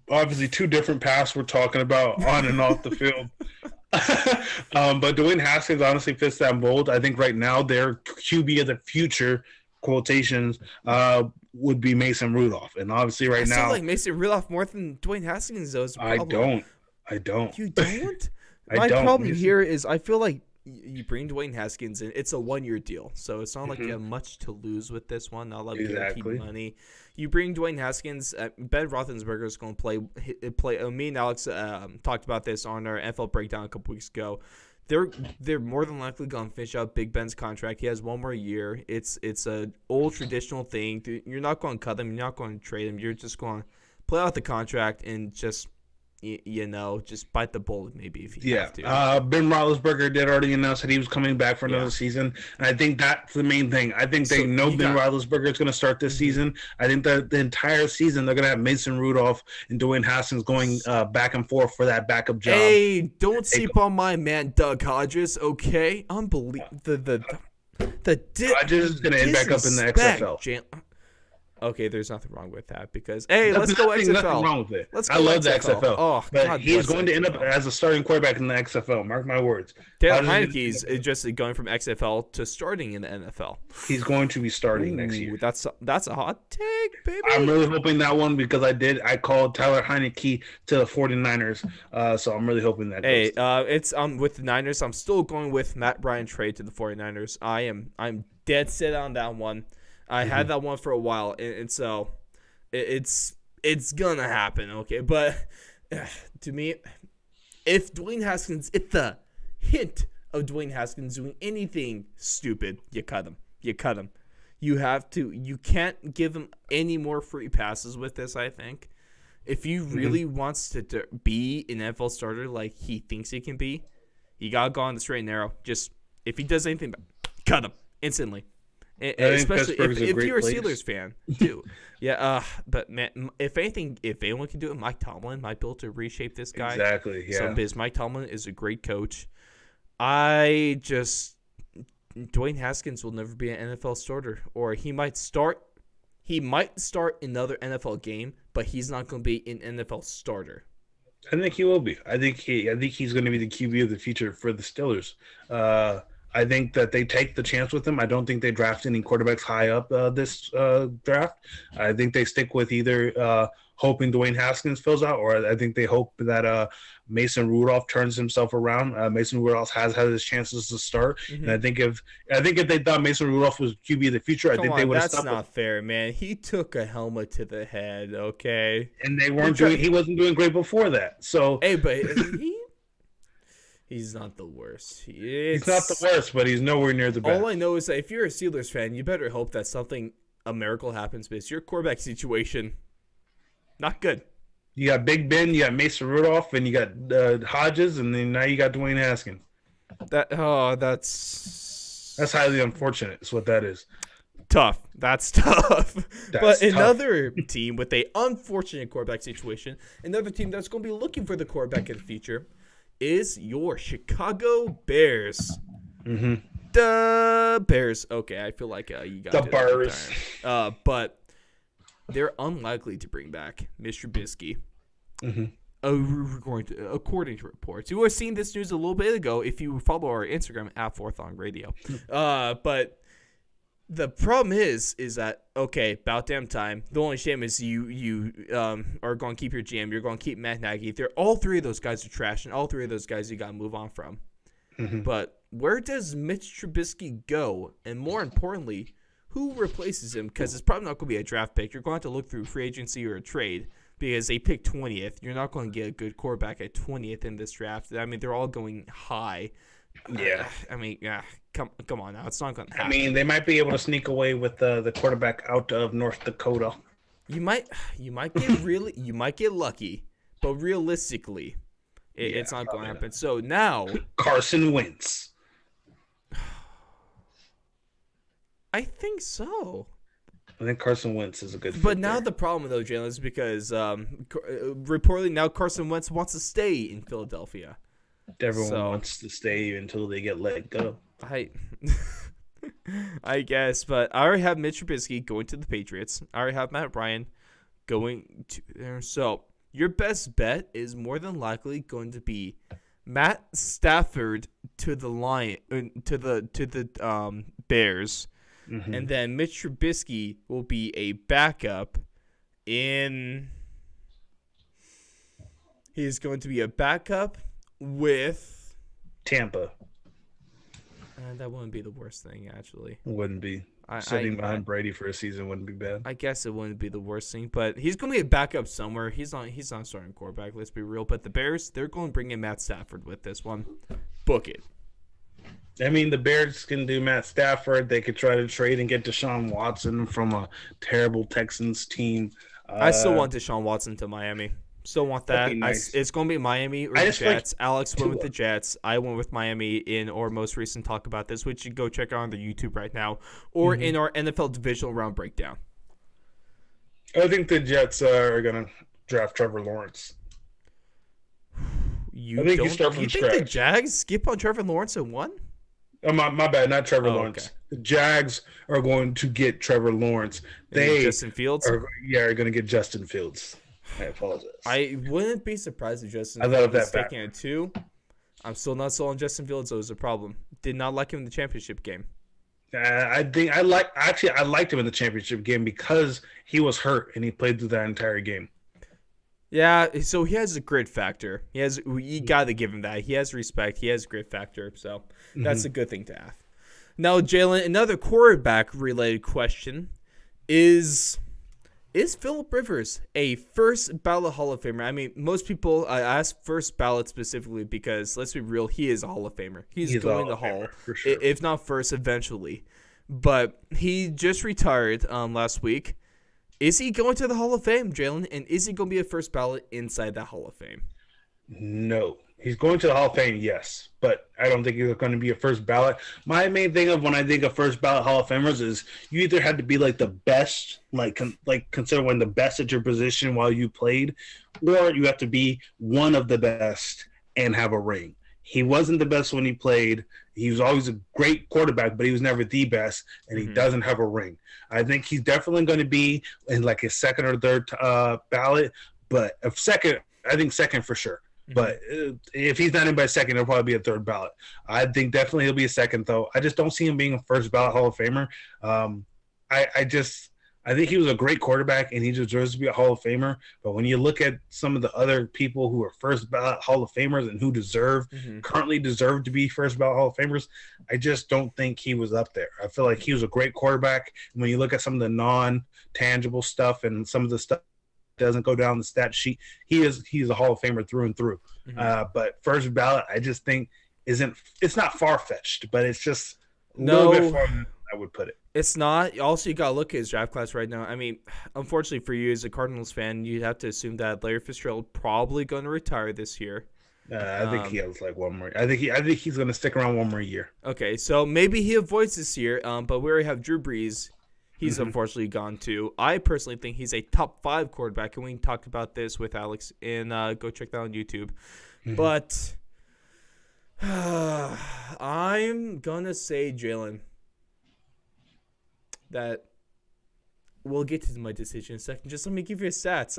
Speaker 2: Obviously, two different paths we're talking about on and off the field. But Dwayne Haskins honestly fits that mold. I think right now their QB of the future, quotations, would be Mason Rudolph. And obviously right now,
Speaker 1: I like Mason Rudolph more than Dwayne Haskins, though.
Speaker 2: I don't.
Speaker 1: You don't?
Speaker 2: My
Speaker 1: problem here is I feel like you bring Dwayne Haskins in. It's a 1-year deal, so it's not like you have much to lose with this one. Not like guaranteed money. You bring Dwayne Haskins. Ben Roethlisberger is going to play. Me and Alex talked about this on our NFL breakdown a couple weeks ago. They're more than likely going to finish out Big Ben's contract. He has 1 more year. It's a old traditional thing. You're not going to cut him. You're not going to trade him. You're just going to play out the contract and just just bite the bullet maybe if you have to.
Speaker 2: Ben Roethlisberger did already announce that he was coming back for another season, and I think that's the main thing. I think they know Ben Roethlisberger is going to start this season. I think that the entire season they're going to have Mason Rudolph and Dwayne Haskins going back and forth for that backup job.
Speaker 1: Hey, don't sleep on my man Doug Hodges, okay? Unbelievable. The
Speaker 2: Hodges is going to end back up in the XFL.
Speaker 1: Okay, there's nothing wrong with that because let's go XFL.
Speaker 2: Nothing wrong with it.
Speaker 1: Let's go
Speaker 2: I love
Speaker 1: XFL.
Speaker 2: The XFL.
Speaker 1: Oh,
Speaker 2: but
Speaker 1: God,
Speaker 2: he's going to end up as a starting quarterback in the XFL. Mark my words.
Speaker 1: Taylor Heineke's is just going from XFL to starting in the NFL.
Speaker 2: He's going to be starting next year.
Speaker 1: That's a hot take, baby.
Speaker 2: I'm really hoping that one because I called Tyler Heineke to the 49ers. So I'm really hoping that.
Speaker 1: Hey, it's with the Niners. I'm still going with Matt Ryan trade to the 49ers. I'm dead set on that one. I had that one for a while, and so it's gonna happen, okay? But to me, if Dwayne Haskins, if the hint of Dwayne Haskins doing anything stupid, you cut him. You have to. You can't give him any more free passes with this, I think. If he really wants to be an NFL starter like he thinks he can be, you gotta go on the straight and narrow. Just if he does anything, cut him instantly. Especially if you're a Steelers fan too. But man, if anyone can do it, Mike Tomlin might be able to reshape this guy.
Speaker 2: Exactly. Yeah.
Speaker 1: So because Mike Tomlin is a great coach, Dwayne Haskins will never be an NFL starter, or he might start another NFL game, but he's not going to be an NFL starter.
Speaker 2: I think he will be. I think he's going to be the QB of the future for the Steelers. I think that they take the chance with him. I don't think they draft any quarterbacks high up this draft. I think they stick with either hoping Dwayne Haskins fills out, or I think they hope that Mason Rudolph turns himself around. Mason Rudolph has had his chances to start, and I think if they thought Mason Rudolph was QB of the future, I think they would have stopped.
Speaker 1: That's not fair, man. He took a helmet to the head, okay,
Speaker 2: and he wasn't doing great before that. So
Speaker 1: hey, but he's not the worst.
Speaker 2: He's not the worst, but he's nowhere near the best.
Speaker 1: All I know is that if you're a Steelers fan, you better hope that a miracle happens, because your quarterback situation, not good.
Speaker 2: You got Big Ben, you got Mason Rudolph, and you got Hodges, and then now you got Dwayne Haskins.
Speaker 1: That's
Speaker 2: highly unfortunate. Is what that is.
Speaker 1: Tough. That's tough. But another team with a unfortunate quarterback situation, another team that's going to be looking for the quarterback in the future, is your Chicago Bears. The Bears. Okay, I feel like you got
Speaker 2: the Bears.
Speaker 1: But they're unlikely to bring back Mr. Trubisky. According to reports. You were seeing this news a little bit ago if you follow our Instagram at Fourth on Radio. But the problem is that, okay, about damn time. The only shame is you are going to keep your GM. You're going to keep Matt Nagy. All three of those guys are trash, and all three of those guys you got to move on from. But where does Mitch Trubisky go? And more importantly, who replaces him? Because it's probably not going to be a draft pick. You're going to have to look through free agency or a trade, because they picked 20th. You're not going to get a good quarterback at 20th in this draft. I mean, they're all going high.
Speaker 2: Yeah.
Speaker 1: I mean, yeah. Come on now. It's not going to happen.
Speaker 2: I mean, they might be able to sneak away with the quarterback out of North Dakota.
Speaker 1: You might get lucky, but realistically, it's not going to happen. So now
Speaker 2: Carson Wentz.
Speaker 1: I think so.
Speaker 2: I think Carson Wentz is a good fit.
Speaker 1: But now the problem, though, Jalen, is because reportedly now Carson Wentz wants to stay in Philadelphia.
Speaker 2: Everyone wants to stay until they get let go.
Speaker 1: I guess, but I already have Mitch Trubisky going to the Patriots. I already have Matt Ryan going to there. So your best bet is more than likely going to be Matt Stafford to the Bears. Mm-hmm. And then Mitch Trubisky will be a backup in. He's going to be a backup with
Speaker 2: Tampa.
Speaker 1: That wouldn't be the worst thing, actually.
Speaker 2: Wouldn't be. Sitting behind Brady for a season wouldn't be bad.
Speaker 1: I guess it wouldn't be the worst thing, but he's going to be a backup somewhere. He's not starting quarterback, let's be real. But the Bears, they're going to bring in Matt Stafford with this one. Book it.
Speaker 2: I mean, the Bears can do Matt Stafford. They could try to trade and get Deshaun Watson from a terrible Texans team.
Speaker 1: I still want Deshaun Watson to Miami. Still want that. Nice. It's going to be Miami or the Jets. Alex went with the Jets. I went with Miami in our most recent talk about this, which you go check out on the YouTube right now, or in our NFL divisional round breakdown.
Speaker 2: I think the Jets are going to draft Trevor Lawrence.
Speaker 1: You think the Jags skip on Trevor Lawrence and won?
Speaker 2: Oh, my bad, not Trevor Lawrence. Okay. The Jags are going to get Trevor Lawrence.
Speaker 1: Justin Fields?
Speaker 2: Are going to get Justin Fields. I apologize.
Speaker 1: I wouldn't be surprised if Justin Fields is taking a 2. I'm still not sold on Justin Fields, so it's a problem. Did not like him in the championship game.
Speaker 2: I liked him in the championship game because he was hurt and he played through that entire game.
Speaker 1: Yeah, so he has a grit factor. You got to give him that. He has respect. He has a grit factor, so that's a good thing to have. Now, Jalen, another quarterback-related question is Phillip Rivers a first ballot Hall of Famer? I mean, most people ask first ballot specifically because, let's be real, he is a Hall of Famer. He's going to the Hall, for sure. If not first, eventually. But he just retired last week. Is he going to the Hall of Fame, Jalen? And is he going to be a first ballot inside that Hall of Fame?
Speaker 2: No. He's going to the Hall of Fame, yes. But I don't think he's going to be a first ballot. My main thing of when I think of first ballot Hall of Famers is you either had to be like the best, consider one of the best at your position while you played, or you have to be one of the best and have a ring. He wasn't the best when he played. He was always a great quarterback, but he was never the best, and he doesn't have a ring. I think he's definitely going to be in like his second or third ballot, but second for sure. But if he's not in by second, he'll probably be a third ballot. I think definitely he'll be a second, though. I just don't see him being a first ballot Hall of Famer. I think he was a great quarterback, and he deserves to be a Hall of Famer. But when you look at some of the other people who are first ballot Hall of Famers and who currently deserve to be first ballot Hall of Famers, I just don't think he was up there. I feel like he was a great quarterback. And when you look at some of the non-tangible stuff and some of the stuff that doesn't go down the stat sheet, he's a Hall of Famer through and through. But first ballot, I just think it's not far-fetched, but it's just a little bit farther than I would put it.
Speaker 1: It's not. Also, you got to look at his draft class right now. I mean, unfortunately for you as a Cardinals fan, you'd have to assume that Larry Fitzgerald probably going to retire this year.
Speaker 2: I think he has like one more. I think he's going to stick around one more year.
Speaker 1: Okay, so maybe he avoids this year, but we already have Drew Brees. He's unfortunately gone too. I personally think he's a top 5 quarterback, and we talked about this with Alex, and go check that on YouTube. But I'm going to say, Jalen, that we'll get to my decision in a second. Just let me give you stats.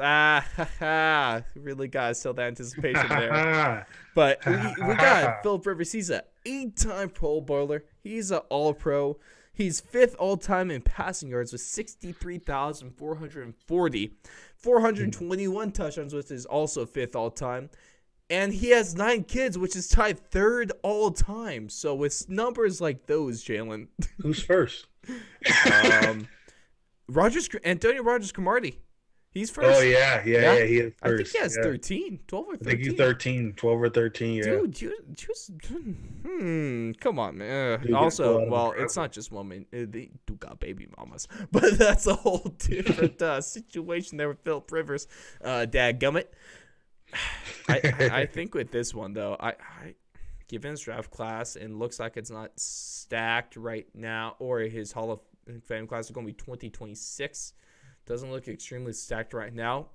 Speaker 1: Really got to sell that anticipation there. But we got Phillip Rivers. He's an 8-time Pro Bowler. He's an All-Pro. He's 5th all-time in passing yards with 63,440. 421 touchdowns, which is also 5th all-time. And he has 9 kids, which is tied 3rd all-time. So with numbers like those, Jalen.
Speaker 2: Who's first?
Speaker 1: Antonio Rogers Cromartie. He's first.
Speaker 2: Oh, yeah. He is first.
Speaker 1: I think he has 13, 12 or 13.
Speaker 2: I think he's 13, 12 or 13, yeah.
Speaker 1: Dude, just come on, man.
Speaker 2: Dude,
Speaker 1: also, well, it's not just women. They do got baby mamas. But that's a whole different situation there with Philip Rivers. Dadgummit. I think with this one, though, I given his draft class, and looks like it's not stacked right now, or his Hall of Fame class is going to be 2026. Doesn't look extremely stacked right now.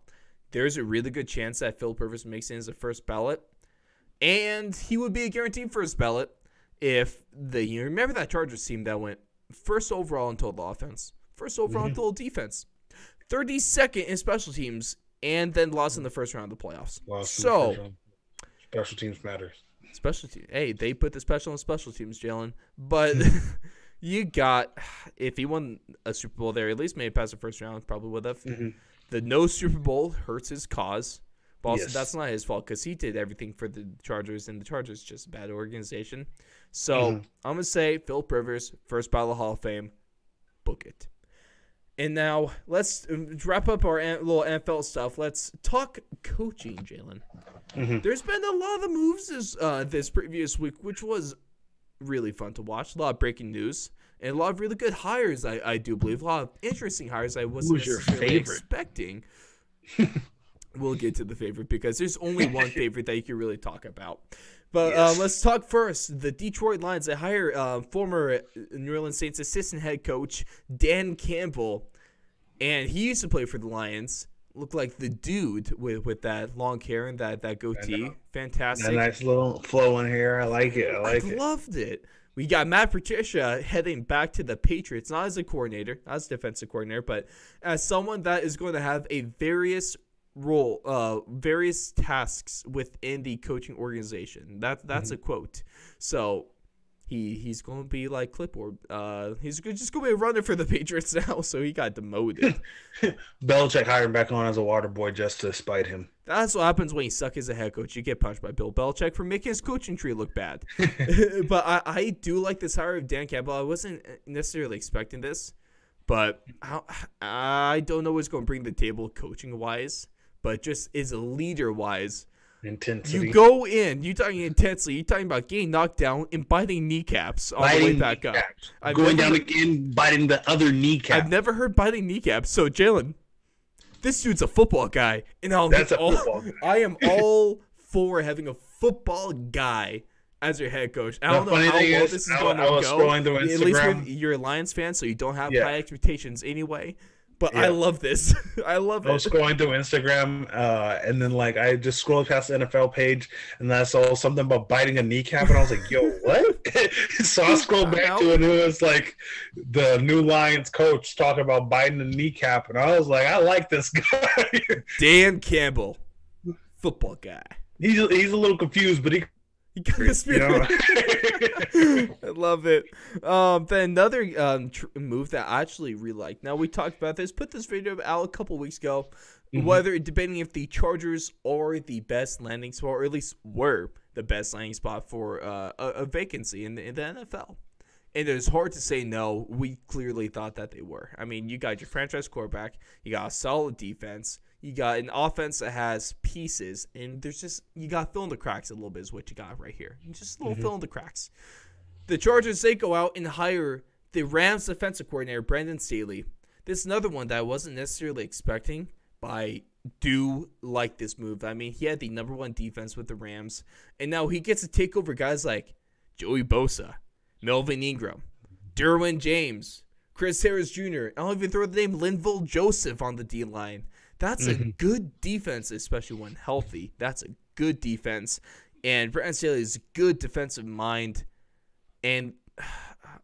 Speaker 1: There's a really good chance that Philip Rivers makes it as a first ballot, and he would be a guaranteed first ballot if you remember that Chargers team that went first overall in total offense, first overall in total defense, 32nd in special teams, and then lost in the first round of the playoffs.
Speaker 2: Special teams matters.
Speaker 1: Special teams. Hey, they put the special in special teams, Jalen. But you got, if he won a Super Bowl there, at least made it past the first round, probably would have. The no Super Bowl hurts his cause. But also, that's not his fault because he did everything for the Chargers, and the Chargers just a bad organization. So I'm going to say Philip Rivers, first ballot Hall of Fame, book it. And now let's wrap up our little NFL stuff. Let's talk coaching, Jalen. There's been a lot of moves this previous week, which was really fun to watch. A lot of breaking news and a lot of really good hires, I do believe. A lot of interesting hires I wasn't necessarily expecting. We'll get to the favorite because there's only one favorite that you can really talk about. But let's talk first. The Detroit Lions, they hire former New Orleans Saints assistant head coach Dan Campbell, and he used to play for the Lions. Looked like the dude with that long hair and that goatee. Fantastic.
Speaker 2: That nice little flowing hair. I like it. I
Speaker 1: loved it. We got Matt Patricia heading back to the Patriots, not as a coordinator, not as defensive coordinator, but as someone that is going to have a various tasks within the coaching organization. That's a quote. So he's going to be like clipboard. He's just going to be a runner for the Patriots now. So he got demoted.
Speaker 2: Belichick hired him back on as a water boy just to spite him.
Speaker 1: That's what happens when you suck as a head coach. You get punched by Bill Belichick for making his coaching tree look bad. But I do like this hire of Dan Campbell. I wasn't necessarily expecting this, but I don't know what's going to bring to the table coaching wise. But just as a leader-wise,
Speaker 2: intensity.
Speaker 1: You go in, you talking intensely, you talking about getting knocked down and biting kneecaps on the way back up.
Speaker 2: Going down again, biting the other kneecap.
Speaker 1: I've never heard biting kneecaps. So, Jalen, this dude's a football guy. And I am all for having a football guy as your head coach. I don't know how well this is going to go. At least with, you're a Lions fan, so you don't have high expectations anyway. But I love this. I love it.
Speaker 2: I was scrolling through Instagram, and then I just scrolled past the NFL page, and I saw something about biting a kneecap, and I was like, "Yo, what?" So I scrolled back to it, and it was like the new Lions coach talking about biting the kneecap, and I was like, "I like this guy."
Speaker 1: Dan Campbell, football guy.
Speaker 2: He's a little confused, but he
Speaker 1: got the spirit. I love it. Then another move that I actually really like. Now, we talked about this, put this video out a couple weeks ago, whether debating if the Chargers are the best landing spot, or at least were the best landing spot for a vacancy in the NFL. And it's hard to say no. We clearly thought that they were. I mean, you got your franchise quarterback, you got a solid defense, you got an offense that has pieces, and you got to fill in the cracks a little bit is what you got right here. Just a little fill in the cracks. The Chargers, they go out and hire the Rams defensive coordinator, Brandon Staley. This is another one that I wasn't necessarily expecting, but I do like this move. I mean, he had the number one defense with the Rams, and now he gets to take over guys like Joey Bosa, Melvin Ingram, Derwin James, Chris Harris Jr. I'll even throw the name Linval Joseph on the D-line. That's a good defense, especially when healthy. That's a good defense. And Brandon Staley is a good defensive mind. And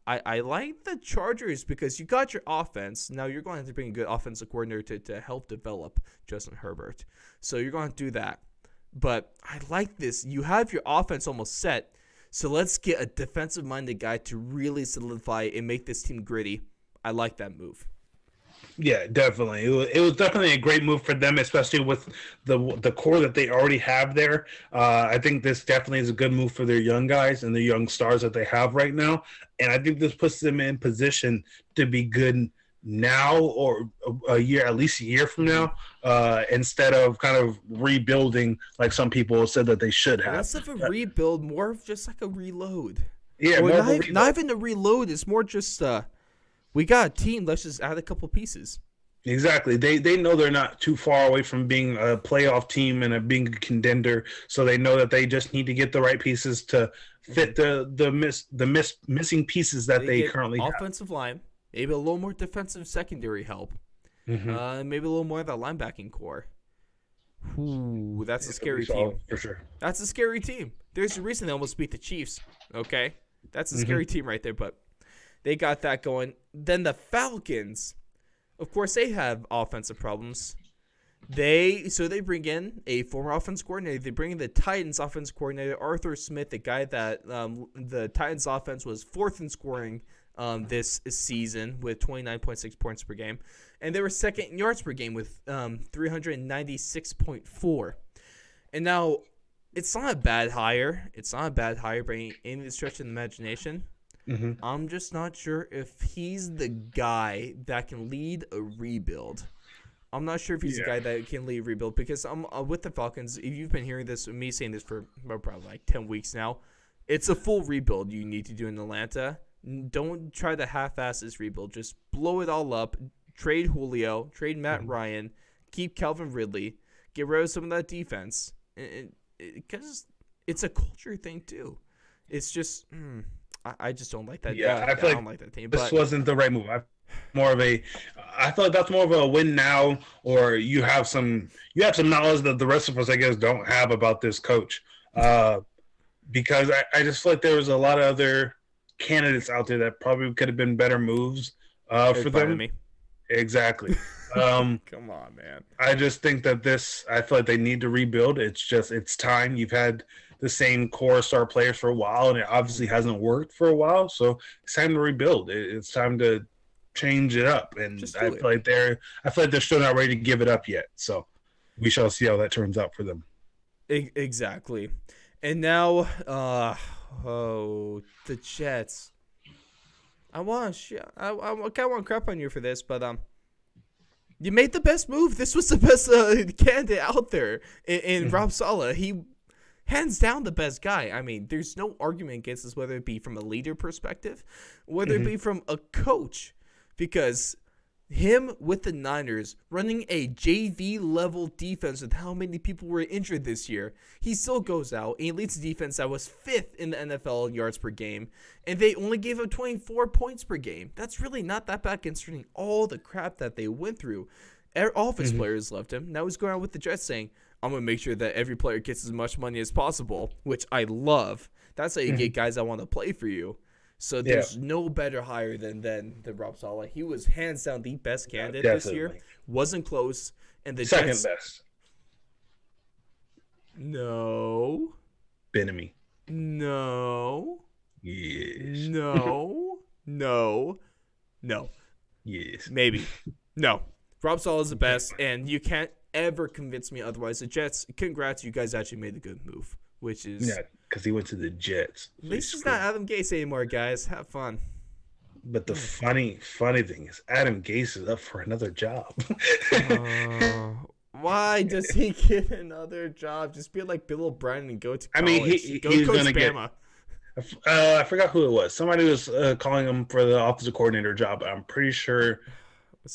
Speaker 1: I like the Chargers because you got your offense. Now you're going to have to bring a good offensive coordinator to help develop Justin Herbert. So you're going to do that. But I like this. You have your offense almost set. So let's get a defensive-minded guy to really solidify and make this team gritty. I like that move.
Speaker 2: Yeah, definitely. It was definitely a great move for them, especially with the core that they already have there. I think this definitely is a good move for their young guys and the young stars that they have right now. And I think this puts them in position to be good now or a year, at least a year from now, instead of kind of rebuilding like some people said that they should have.
Speaker 1: Less of a rebuild, more of just like a reload.
Speaker 2: Yeah,
Speaker 1: or not even a reload. It's more just we got a team. Let's just add a couple pieces.
Speaker 2: Exactly. They know they're not too far away from being a playoff team and being a contender, so they know that they just need to get the right pieces to fit the missing pieces that they currently have.
Speaker 1: Offensive line, maybe a little more defensive secondary help, maybe a little more of that linebacking core. Ooh, that's a scary team
Speaker 2: for sure.
Speaker 1: That's a scary team. There's a reason they almost beat the Chiefs. Okay, that's a scary team right there, but they got that going. Then the Falcons. Of course, they have offensive problems. They bring in a former offense coordinator. They bring in the Titans offense coordinator, Arthur Smith, the guy that the Titans offense was fourth in scoring this season with 29.6 points per game. And they were second in yards per game with 396.4. And now, it's not a bad hire. It's not a bad hire by any stretch of the imagination. I'm just not sure if he's the guy that can lead a rebuild. I'm not sure if he's the guy that can lead a rebuild because I'm with the Falcons. If you've been hearing this, me saying this for probably like 10 weeks now, it's a full rebuild you need to do in Atlanta. Don't try to half-ass this rebuild. Just blow it all up. Trade Julio. Trade Matt Ryan. Keep Calvin Ridley. Get rid of some of that defense. Because it's a culture thing too. It's just... I just don't like that.
Speaker 2: Yeah, I
Speaker 1: don't like that team.
Speaker 2: This wasn't the right move. I thought that's more of a win now, or you have some knowledge that the rest of us, I guess, don't have about this coach. Because I just feel like there was a lot of other candidates out there that probably could have been better moves for them.
Speaker 1: Me.
Speaker 2: Exactly.
Speaker 1: Come on, man.
Speaker 2: I just think that I feel like they need to rebuild. It's time. You've had the same core star players for a while, and it obviously hasn't worked for a while. So it's time to rebuild. It's time to change it up. And I feel like they're still not ready to give it up yet. So we shall see how that turns out for them.
Speaker 1: Exactly. And now, the Jets. I kind of want to crap on you for this, but you made the best move. This was the best candidate out there in Rob Saleh. He. Hands down the best guy. I mean, there's no argument against this, whether it be from a leader perspective, whether it be from a coach. Because him with the Niners running a JV-level defense with how many people were injured this year, he still goes out and he leads a defense that was 5th in the NFL in yards per game, and they only gave up 24 points per game. That's really not that bad considering all the crap that they went through. All of his players left him. Now he's going out with the Jets saying, I'm going to make sure that every player gets as much money as possible, which I love. That's how you get guys that want to play for you. So there's no better hire than Rob Saleh. He was hands down the best candidate this year. Wasn't close. And the
Speaker 2: second best.
Speaker 1: No.
Speaker 2: Benemy.
Speaker 1: No.
Speaker 2: Yes.
Speaker 1: No. No.
Speaker 2: Yes.
Speaker 1: Maybe. No. Rob Saleh is the best, and you can't ever convince me otherwise. The Jets, congrats, you guys actually made a good move, which is
Speaker 2: because he went to the Jets.
Speaker 1: At least he's not Adam Gase anymore, guys. Have fun.
Speaker 2: But the funny thing is, Adam Gase is up for another job.
Speaker 1: Why does he get another job? Just be like Bill O'Brien and go to college.
Speaker 2: I mean, he's going to get. I forgot who it was. Somebody was calling him for the offensive coordinator job. I'm pretty sure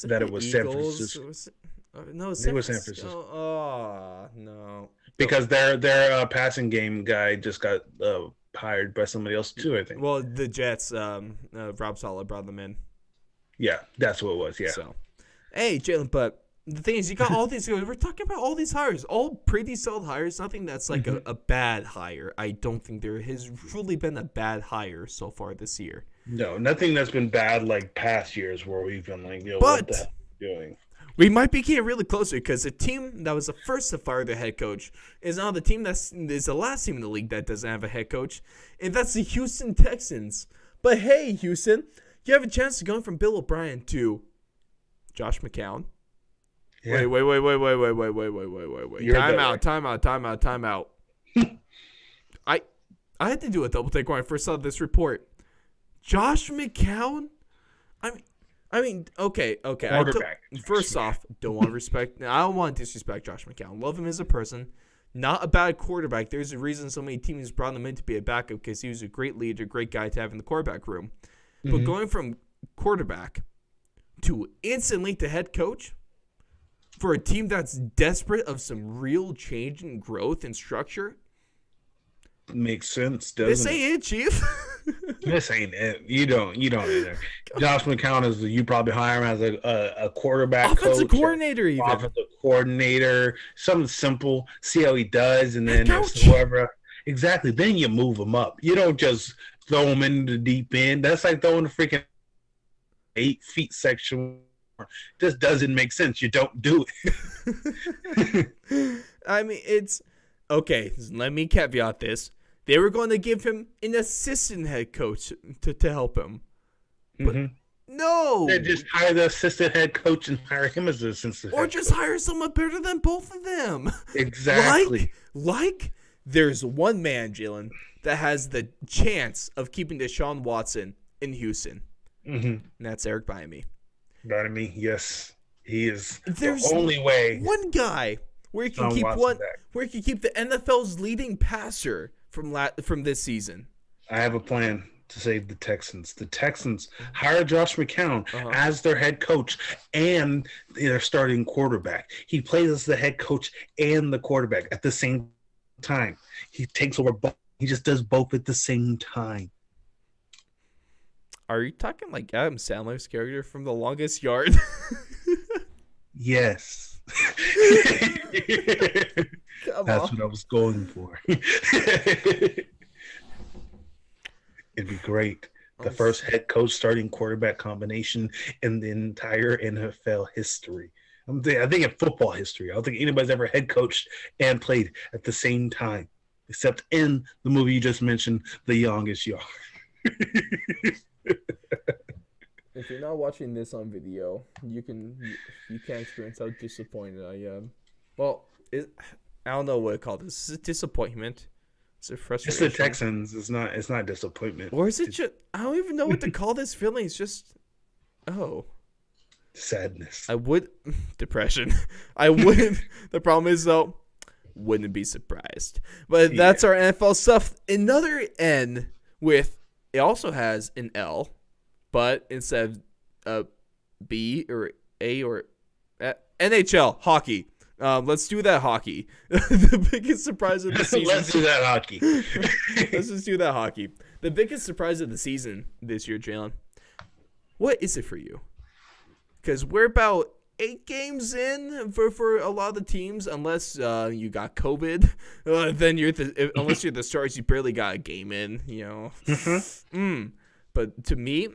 Speaker 2: that it was San Francisco.
Speaker 1: No,
Speaker 2: it was San Francisco.
Speaker 1: Oh, no.
Speaker 2: Because their passing game guy just got hired by somebody else too, I think.
Speaker 1: Well, the Jets, Rob Saleh brought them in.
Speaker 2: Yeah, that's what it was, yeah.
Speaker 1: So, hey, Jalen, but the thing is, you got all these. We're talking about all these hires, all pretty solid hires. Nothing that's like a bad hire. I don't think there has truly been a bad hire so far this year.
Speaker 2: No, nothing that's been bad like past years where we've been like, what the hell are you doing?
Speaker 1: We might be getting really closer because the team that was the first to fire their head coach is now the team that is the last team in the league that doesn't have a head coach, and that's the Houston Texans. But hey, Houston, you have a chance to go from Bill O'Brien to Josh McCown. Yeah. Wait. Time out. I had to do a double take when I first saw this report. Josh McCown? I mean, okay.
Speaker 2: Quarterback.
Speaker 1: First off, don't want to respect. I don't want to disrespect Josh McCown. Love him as a person. Not a bad quarterback. There's a reason so many teams brought him in to be a backup because he was a great leader, great guy to have in the quarterback room. But going from quarterback to instantly to head coach for a team that's desperate of some real change and growth and structure.
Speaker 2: Makes sense, doesn't
Speaker 1: this ain't it, Chief.
Speaker 2: This ain't it. You don't either. Josh McCown is, you probably hire him as a quarterback
Speaker 1: offensive
Speaker 2: coach,
Speaker 1: coordinator, even
Speaker 2: offensive coordinator, something simple. See how he does, and then whoever exactly. Then you move him up. You don't just throw him into the deep end. That's like throwing the freaking 8 feet section. Just doesn't make sense. You don't do
Speaker 1: it. I mean, it's okay. Let me caveat this. They were going to give him an assistant head coach to help him. But no.
Speaker 2: They just hire the assistant head coach and hire him as the assistant
Speaker 1: or
Speaker 2: head
Speaker 1: just
Speaker 2: coach.
Speaker 1: Hire someone better than both of them.
Speaker 2: Exactly.
Speaker 1: Like there's one man, Jalen, that has the chance of keeping Deshaun Watson in Houston. And that's Eric Bieniemy.
Speaker 2: Bieniemy, yes. He is
Speaker 1: There's
Speaker 2: the only way.
Speaker 1: One guy where you can keep where you can keep the NFL's leading passer from this season.
Speaker 2: I have a plan to save the Texans. The Texans hire Josh McCown as their head coach and their starting quarterback. He plays as the head coach and the quarterback at the same time. He takes over both. He just does both at the same time.
Speaker 1: Are you talking like Adam Sandler's character from The Longest Yard?
Speaker 2: Yes. That's what I was going for. It'd be great. The first head coach starting quarterback combination in the entire NFL history. I think in football history. I don't think anybody's ever head coached and played at the same time, except in the movie you just mentioned, The Longest Yard.
Speaker 1: If you're not watching this on video, you can't experience how disappointed I am. Well, I don't know what to call this. Is it disappointment? Is it frustration?
Speaker 2: It's the Texans. It's not disappointment.
Speaker 1: Or is it just? I don't even know what to call this feeling. It's just,
Speaker 2: sadness.
Speaker 1: Depression. I wouldn't. The problem is though, wouldn't be surprised. But that's our NFL stuff. Another N with it also has an L. But instead of B or A or NHL, hockey. Let's do that hockey. The biggest surprise of the season.
Speaker 2: Let's do that hockey.
Speaker 1: Let's just do that hockey. The biggest surprise of the season this year, Jalen. What is it for you? Because we're about 8 games in for a lot of the teams, unless you got COVID. Then unless you're the Stars, you barely got a game in. You know. But to me,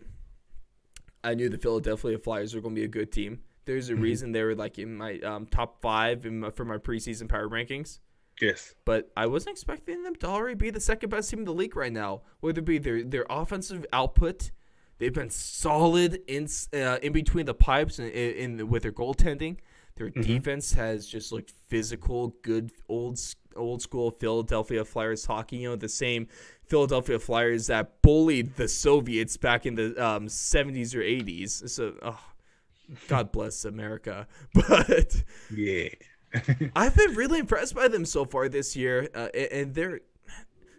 Speaker 1: I knew the Philadelphia Flyers were going to be a good team. There's a reason they were like in my top 5 for my preseason power rankings.
Speaker 2: Yes.
Speaker 1: But I wasn't expecting them to already be the second best team in the league right now. Whether it be their offensive output, they've been solid in between the pipes and with their goaltending. Their defense has just looked physical, good old school Philadelphia Flyers hockey. You know, the same Philadelphia Flyers that bullied the Soviets back in the 70s or 80s. So, God bless America. But
Speaker 2: yeah,
Speaker 1: I've been really impressed by them so far this year. And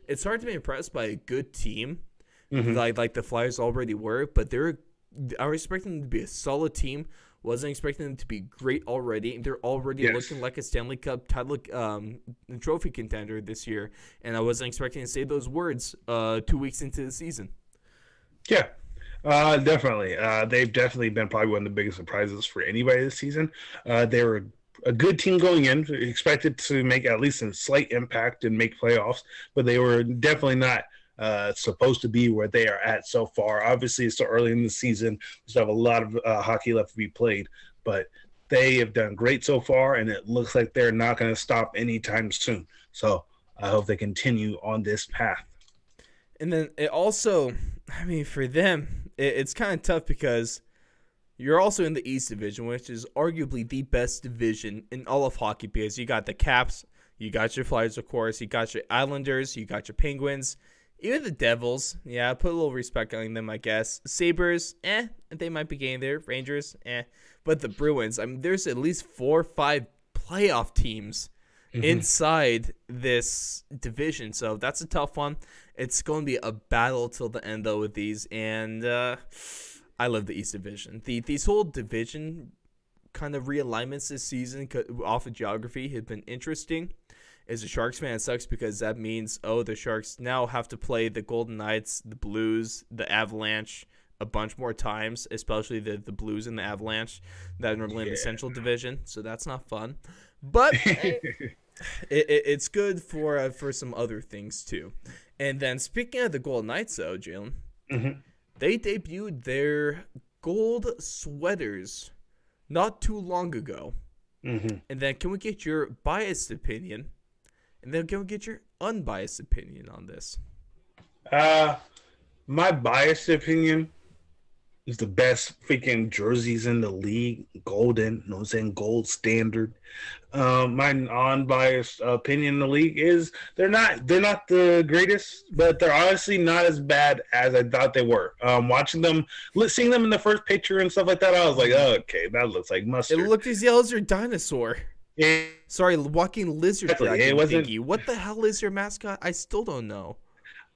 Speaker 1: it's hard to be impressed by a good team like the Flyers already were. But I was expecting them to be a solid team. Wasn't expecting them to be great already. They're already looking like a Stanley Cup title trophy contender this year. And I wasn't expecting to say those words 2 weeks into the season.
Speaker 2: Yeah, definitely. They've definitely been probably one of the biggest surprises for anybody this season. They were a good team going in, expected to make at least a slight impact and make playoffs, but they were definitely not supposed to be where they are at so far. Obviously, it's still early in the season. We still have a lot of hockey left to be played, but they have done great so far, and it looks like they're not going to stop anytime soon. So I hope they continue on this path.
Speaker 1: And then it also, I mean, for them, it's kind of tough because you're also in the East Division, which is arguably the best division in all of hockey because you got the Caps, you got your Flyers, of course, you got your Islanders, you got your Penguins, Even the Devils, yeah, put a little respect on them, I guess. Sabres, they might be getting there. Rangers, But the Bruins, I mean, there's at least 4 or 5 playoff teams inside this division, so that's a tough one. It's going to be a battle till the end, though, with these, and I love the East Division. These whole division kind of realignments this season off of geography have been interesting. As a Sharks fan, it sucks because that means, the Sharks now have to play the Golden Knights, the Blues, the Avalanche a bunch more times, especially the Blues and the Avalanche that are normally in the Central Division, so that's not fun. But it's good for some other things, too. And then speaking of the Golden Knights, though, Jalen, they debuted their gold sweaters not too long ago. And then can we get your biased opinion? And then can we get your unbiased opinion on this?
Speaker 2: My biased opinion is the best freaking jerseys in the league. Golden, you know what I'm saying? Gold standard. My unbiased opinion in the league is they're not the greatest, but they're honestly not as bad as I thought they were. Watching them, seeing them in the first picture and stuff like that, I was like, okay, that looks like mustard.
Speaker 1: It looked as yellow as your dinosaur.
Speaker 2: Yeah.
Speaker 1: Sorry, walking lizard dragon.
Speaker 2: It wasn't.
Speaker 1: Thingy. What the hell is your mascot? I still don't know.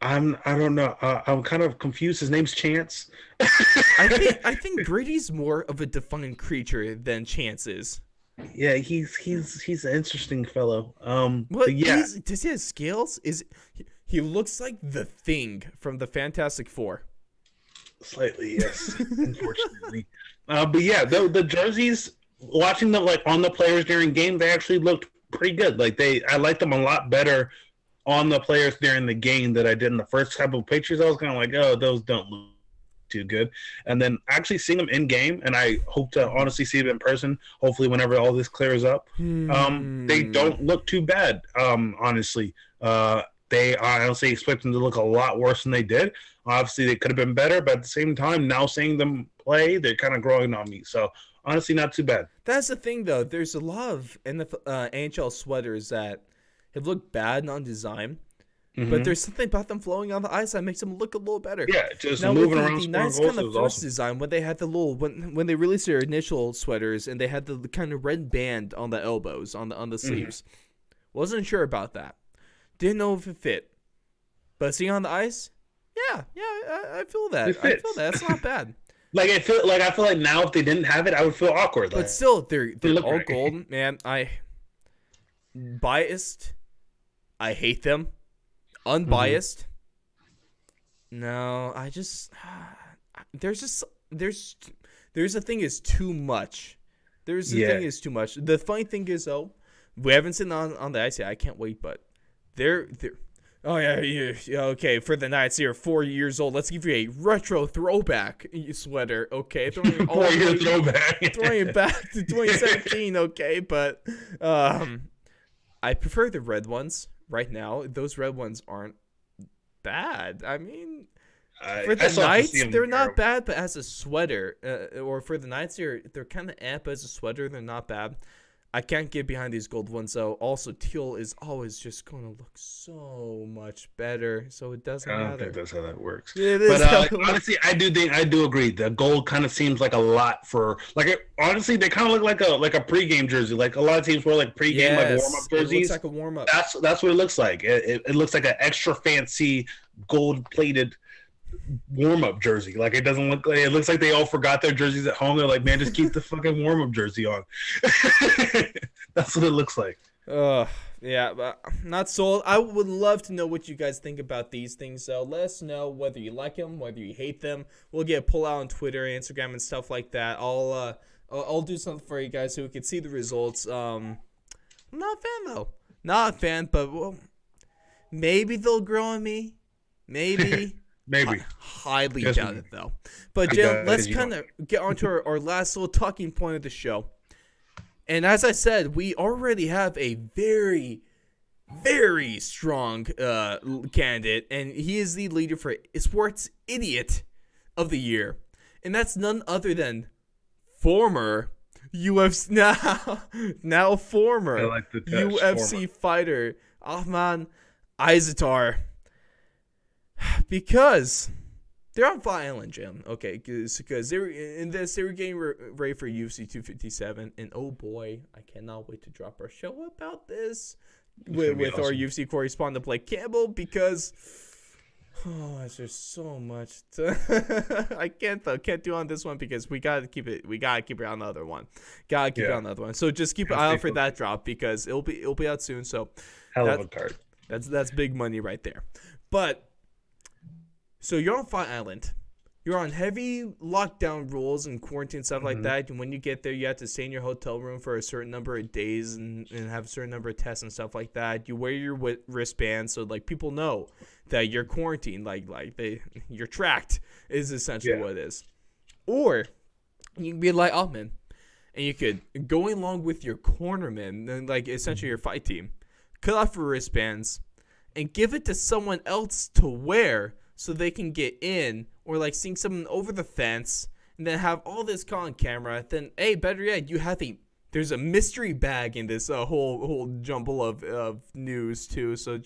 Speaker 2: I don't know. I'm kind of confused. His name's Chance.
Speaker 1: I think Brady's more of a defined creature than Chance is.
Speaker 2: Yeah, he's an interesting fellow.
Speaker 1: What?
Speaker 2: Yeah.
Speaker 1: Does he have scales? He looks like the Thing from the Fantastic Four?
Speaker 2: Slightly, yes. Unfortunately, but yeah, the jerseys. Watching them like on the players during game, they actually looked pretty good. Like I liked them a lot better on the players during the game than I did in the first couple of pictures. I was kind of like, those don't look too good. And then actually seeing them in game, and I hope to honestly see it in person, hopefully whenever all this clears up, they don't look too bad, honestly. I honestly expect them to look a lot worse than they did. Obviously, they could have been better, but at the same time, now seeing them play, they're kind of growing on me. So honestly, not too bad.
Speaker 1: That's the thing, though. There's a lot of NHL sweaters that have looked bad on design, but there's something about them flowing on the ice that makes them look a little better.
Speaker 2: Yeah, just
Speaker 1: now,
Speaker 2: moving
Speaker 1: with
Speaker 2: around.
Speaker 1: The nice kind of first design when they had the little when they released their initial sweaters and they had the kind of red band on the elbows on the sleeves. Wasn't sure about that. Didn't know if it fit. But seeing on the ice, I feel that. I feel that. It's not bad.
Speaker 2: I feel like now if they didn't have it, I would feel awkward.
Speaker 1: But still, they're all gold, man. Biased. I hate them. Unbiased. No, I just there's a thing is too much. There's a thing is too much. The funny thing is though, we haven't seen on the ice yet. I can't wait, but they're oh yeah, okay. For the Knights, you're 4 years old. Let's give you a retro throwback sweater, okay? Throwing it back to 2017, okay? But I prefer the red ones right now. Those red ones aren't bad. I mean, for the Knights, they're not bad, but as a sweater, or for the Knights, they're kind of amp as a sweater. They're not bad. I can't get behind these gold ones, though. Also, teal is always just going to look so much better, so it doesn't matter.
Speaker 2: I don't think that's how that works.
Speaker 1: It is
Speaker 2: but honestly, I do agree. The gold kind of seems like a lot for honestly, they kind of look like a pregame jersey. Like a lot of teams wear like pregame like warm up jerseys. It looks
Speaker 1: like a warm up.
Speaker 2: That's what it looks like. It looks like an extra fancy gold plated warm-up jersey. Like it doesn't look like it looks like they all forgot their jerseys at home. They're like, man, just keep the fucking warm-up jersey on. That's what it looks like.
Speaker 1: Yeah, but not sold. I would love to know what you guys think about these things, so let us know whether you like them, whether you hate them. We'll get a pull out on Twitter, Instagram, and stuff like that. I'll do something for you guys so we can see the results. I'm not a fan though. Not a fan, but well, maybe they'll grow on me. Maybe.
Speaker 2: Maybe.
Speaker 1: Highly doubt it, though. But, Jalen, let's kind of get on to our last little talking point of the show. And as I said, we already have a very, very strong candidate, and he is the leader for Sports Idiot of the Year. And that's none other than former UFC, now former UFC fighter, Ahmad Aizatar. because they're on Fire Island, Jim. Okay, because they were getting ready for UFC 257, and oh boy, I cannot wait to drop our show about this with awesome. Our UFC correspondent Blake Campbell, because there's just so much I can't do on this one, because we gotta keep it on the other one. So just keep an eye out for that drop, because it'll be out soon. So
Speaker 2: hell of a card.
Speaker 1: That's big money right there. But so you're on Fire Island. You're on heavy lockdown rules and quarantine stuff like that. And when you get there, you have to stay in your hotel room for a certain number of days and have a certain number of tests and stuff like that. You wear your wristband so like people know that you're quarantined, you're tracked is essentially what it is. Or you can be like, oh man, and you could go along with your cornerman, like essentially your fight team, cut off your wristbands and give it to someone else to wear so they can get in, or like seeing someone over the fence and then have all this caught on camera. Then, hey, better yet, there's a mystery bag in this whole jumble of news too. So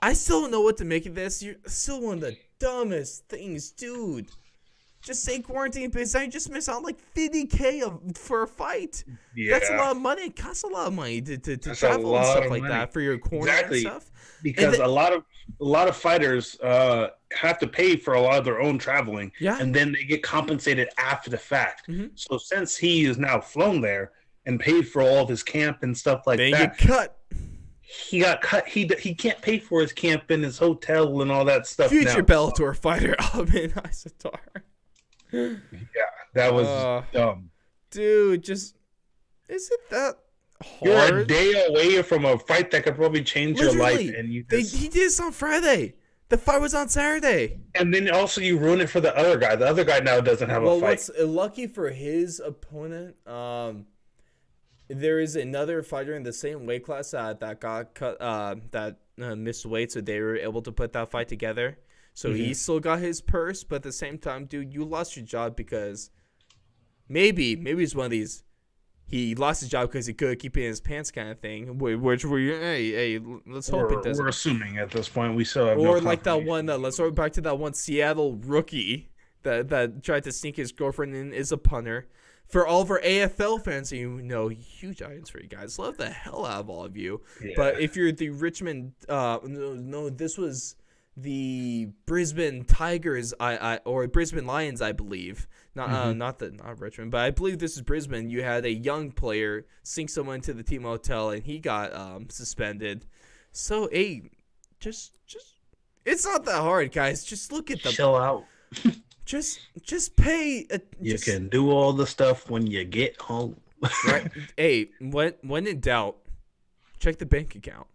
Speaker 1: I still don't know what to make of this. You're still one of the dumbest things, dude. Just say quarantine, but I just miss out like $50K for a fight. Yeah, that's a lot of money. It costs a lot of money to travel and stuff like that for your corner and stuff.
Speaker 2: Because a lot of fighters have to pay for a lot of their own traveling, and then they get compensated after the fact. So since he is now flown there and paid for all of his camp and stuff like that,
Speaker 1: get cut.
Speaker 2: He got cut. He can't pay for his camp and his hotel and all that stuff.
Speaker 1: Future Bellator fighter Alvin Isatar.
Speaker 2: Yeah, that was dumb.
Speaker 1: Dude, just is it that hard?
Speaker 2: You're a day away from a fight that could probably change your life, and he did
Speaker 1: this on Friday. The fight was on Saturday,
Speaker 2: and then also you ruin it for the other guy. The other guy now doesn't have a fight.
Speaker 1: What's lucky for his opponent? There is another fighter in the same weight class that got cut, that missed weight, so they were able to put that fight together. So he still got his purse, but at the same time, dude, you lost your job because maybe it's one of these. He lost his job because he couldn't keep it in his pants kind of thing. Which hey, let's hope it doesn't.
Speaker 2: We're assuming at this point we still have
Speaker 1: or no like that one. Let's go back to that one Seattle rookie that tried to sneak his girlfriend in as a punter. For all of our AFL fans, huge audience for you guys. Love the hell out of all of you. Yeah. But if you're the Richmond, this was the Brisbane Tigers, or Brisbane Lions, I believe. Not Richmond, but I believe this is Brisbane. You had a young player sink someone to the team hotel, and he got suspended. So, just it's not that hard, guys. Just look at the
Speaker 2: chill out.
Speaker 1: Just pay.
Speaker 2: You can do all the stuff when you get home.
Speaker 1: Right? Hey, when in doubt, check the bank account.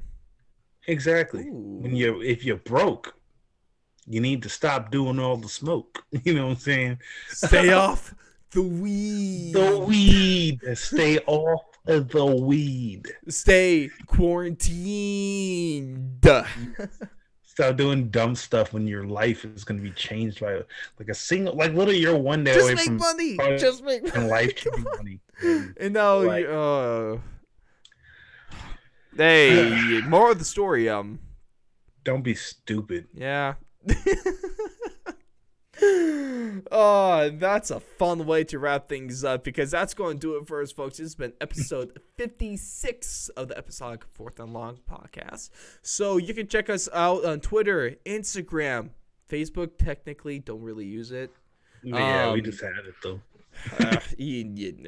Speaker 2: Exactly.
Speaker 1: Ooh.
Speaker 2: If you're broke, you need to stop doing all the smoke. You know what I'm saying?
Speaker 1: Stay off the weed.
Speaker 2: Stay off of the weed.
Speaker 1: Stay quarantined.
Speaker 2: Stop doing dumb stuff when your life is going to be changed by literally you're one day away from
Speaker 1: money. Just make money.
Speaker 2: And life can be money.
Speaker 1: And now hey, more of the story.
Speaker 2: Don't be stupid.
Speaker 1: Yeah. Oh, that's a fun way to wrap things up, because that's going to do it for us, folks. This has been episode 56 of the episodic Fourth and Long podcast. So you can check us out on Twitter, Instagram, Facebook. Technically, don't really use it.
Speaker 2: Yeah, we just had it though. Maybe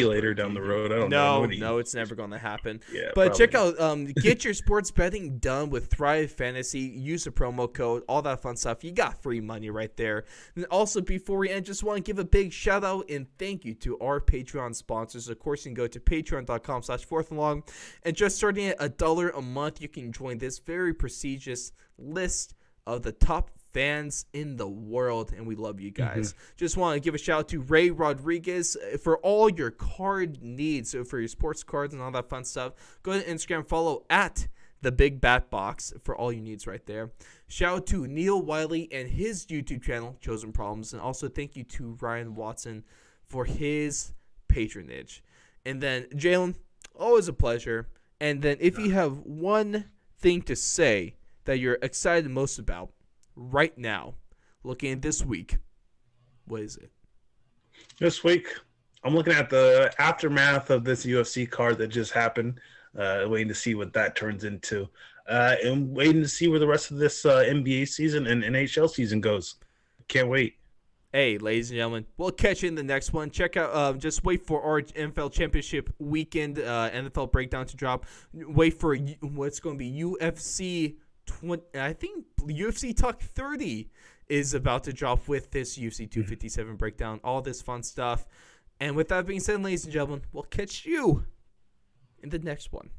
Speaker 2: later down the road. I don't know.
Speaker 1: No, it's never going to happen.
Speaker 2: Yeah,
Speaker 1: but check out, get your sports betting done with Thrive Fantasy. Use the promo code, all that fun stuff. You got free money right there. And also, before we end, just want to give a big shout out and thank you to our Patreon sponsors. Of course, you can go to patreon.com/fourthandlong, and just starting at $1 a month, you can join this very prestigious list of the top fans in the world, and we love you guys. Just want to give a shout out to Ray Rodriguez for all your card needs. So for your sports cards and all that fun stuff, go to Instagram, follow at the Big Bat Box for all your needs right there. Shout out to Neil Wiley and his YouTube channel, Chosen Problems, and also thank you to Ryan Watson for his patronage. And then Jalen, always a pleasure. And then if you have one thing to say that you're excited most about right now, looking at this week, what is it?
Speaker 2: This week, I'm looking at the aftermath of this UFC card that just happened, waiting to see what that turns into, and waiting to see where the rest of this NBA season and NHL season goes. Can't wait.
Speaker 1: Hey, ladies and gentlemen, we'll catch you in the next one. Check out, just wait for our NFL Championship weekend NFL breakdown to drop. Wait for what's going to be UFC 20. I think UFC Talk 30 is about to drop with this UFC 257 breakdown. All this fun stuff. And with that being said, ladies and gentlemen, we'll catch you in the next one.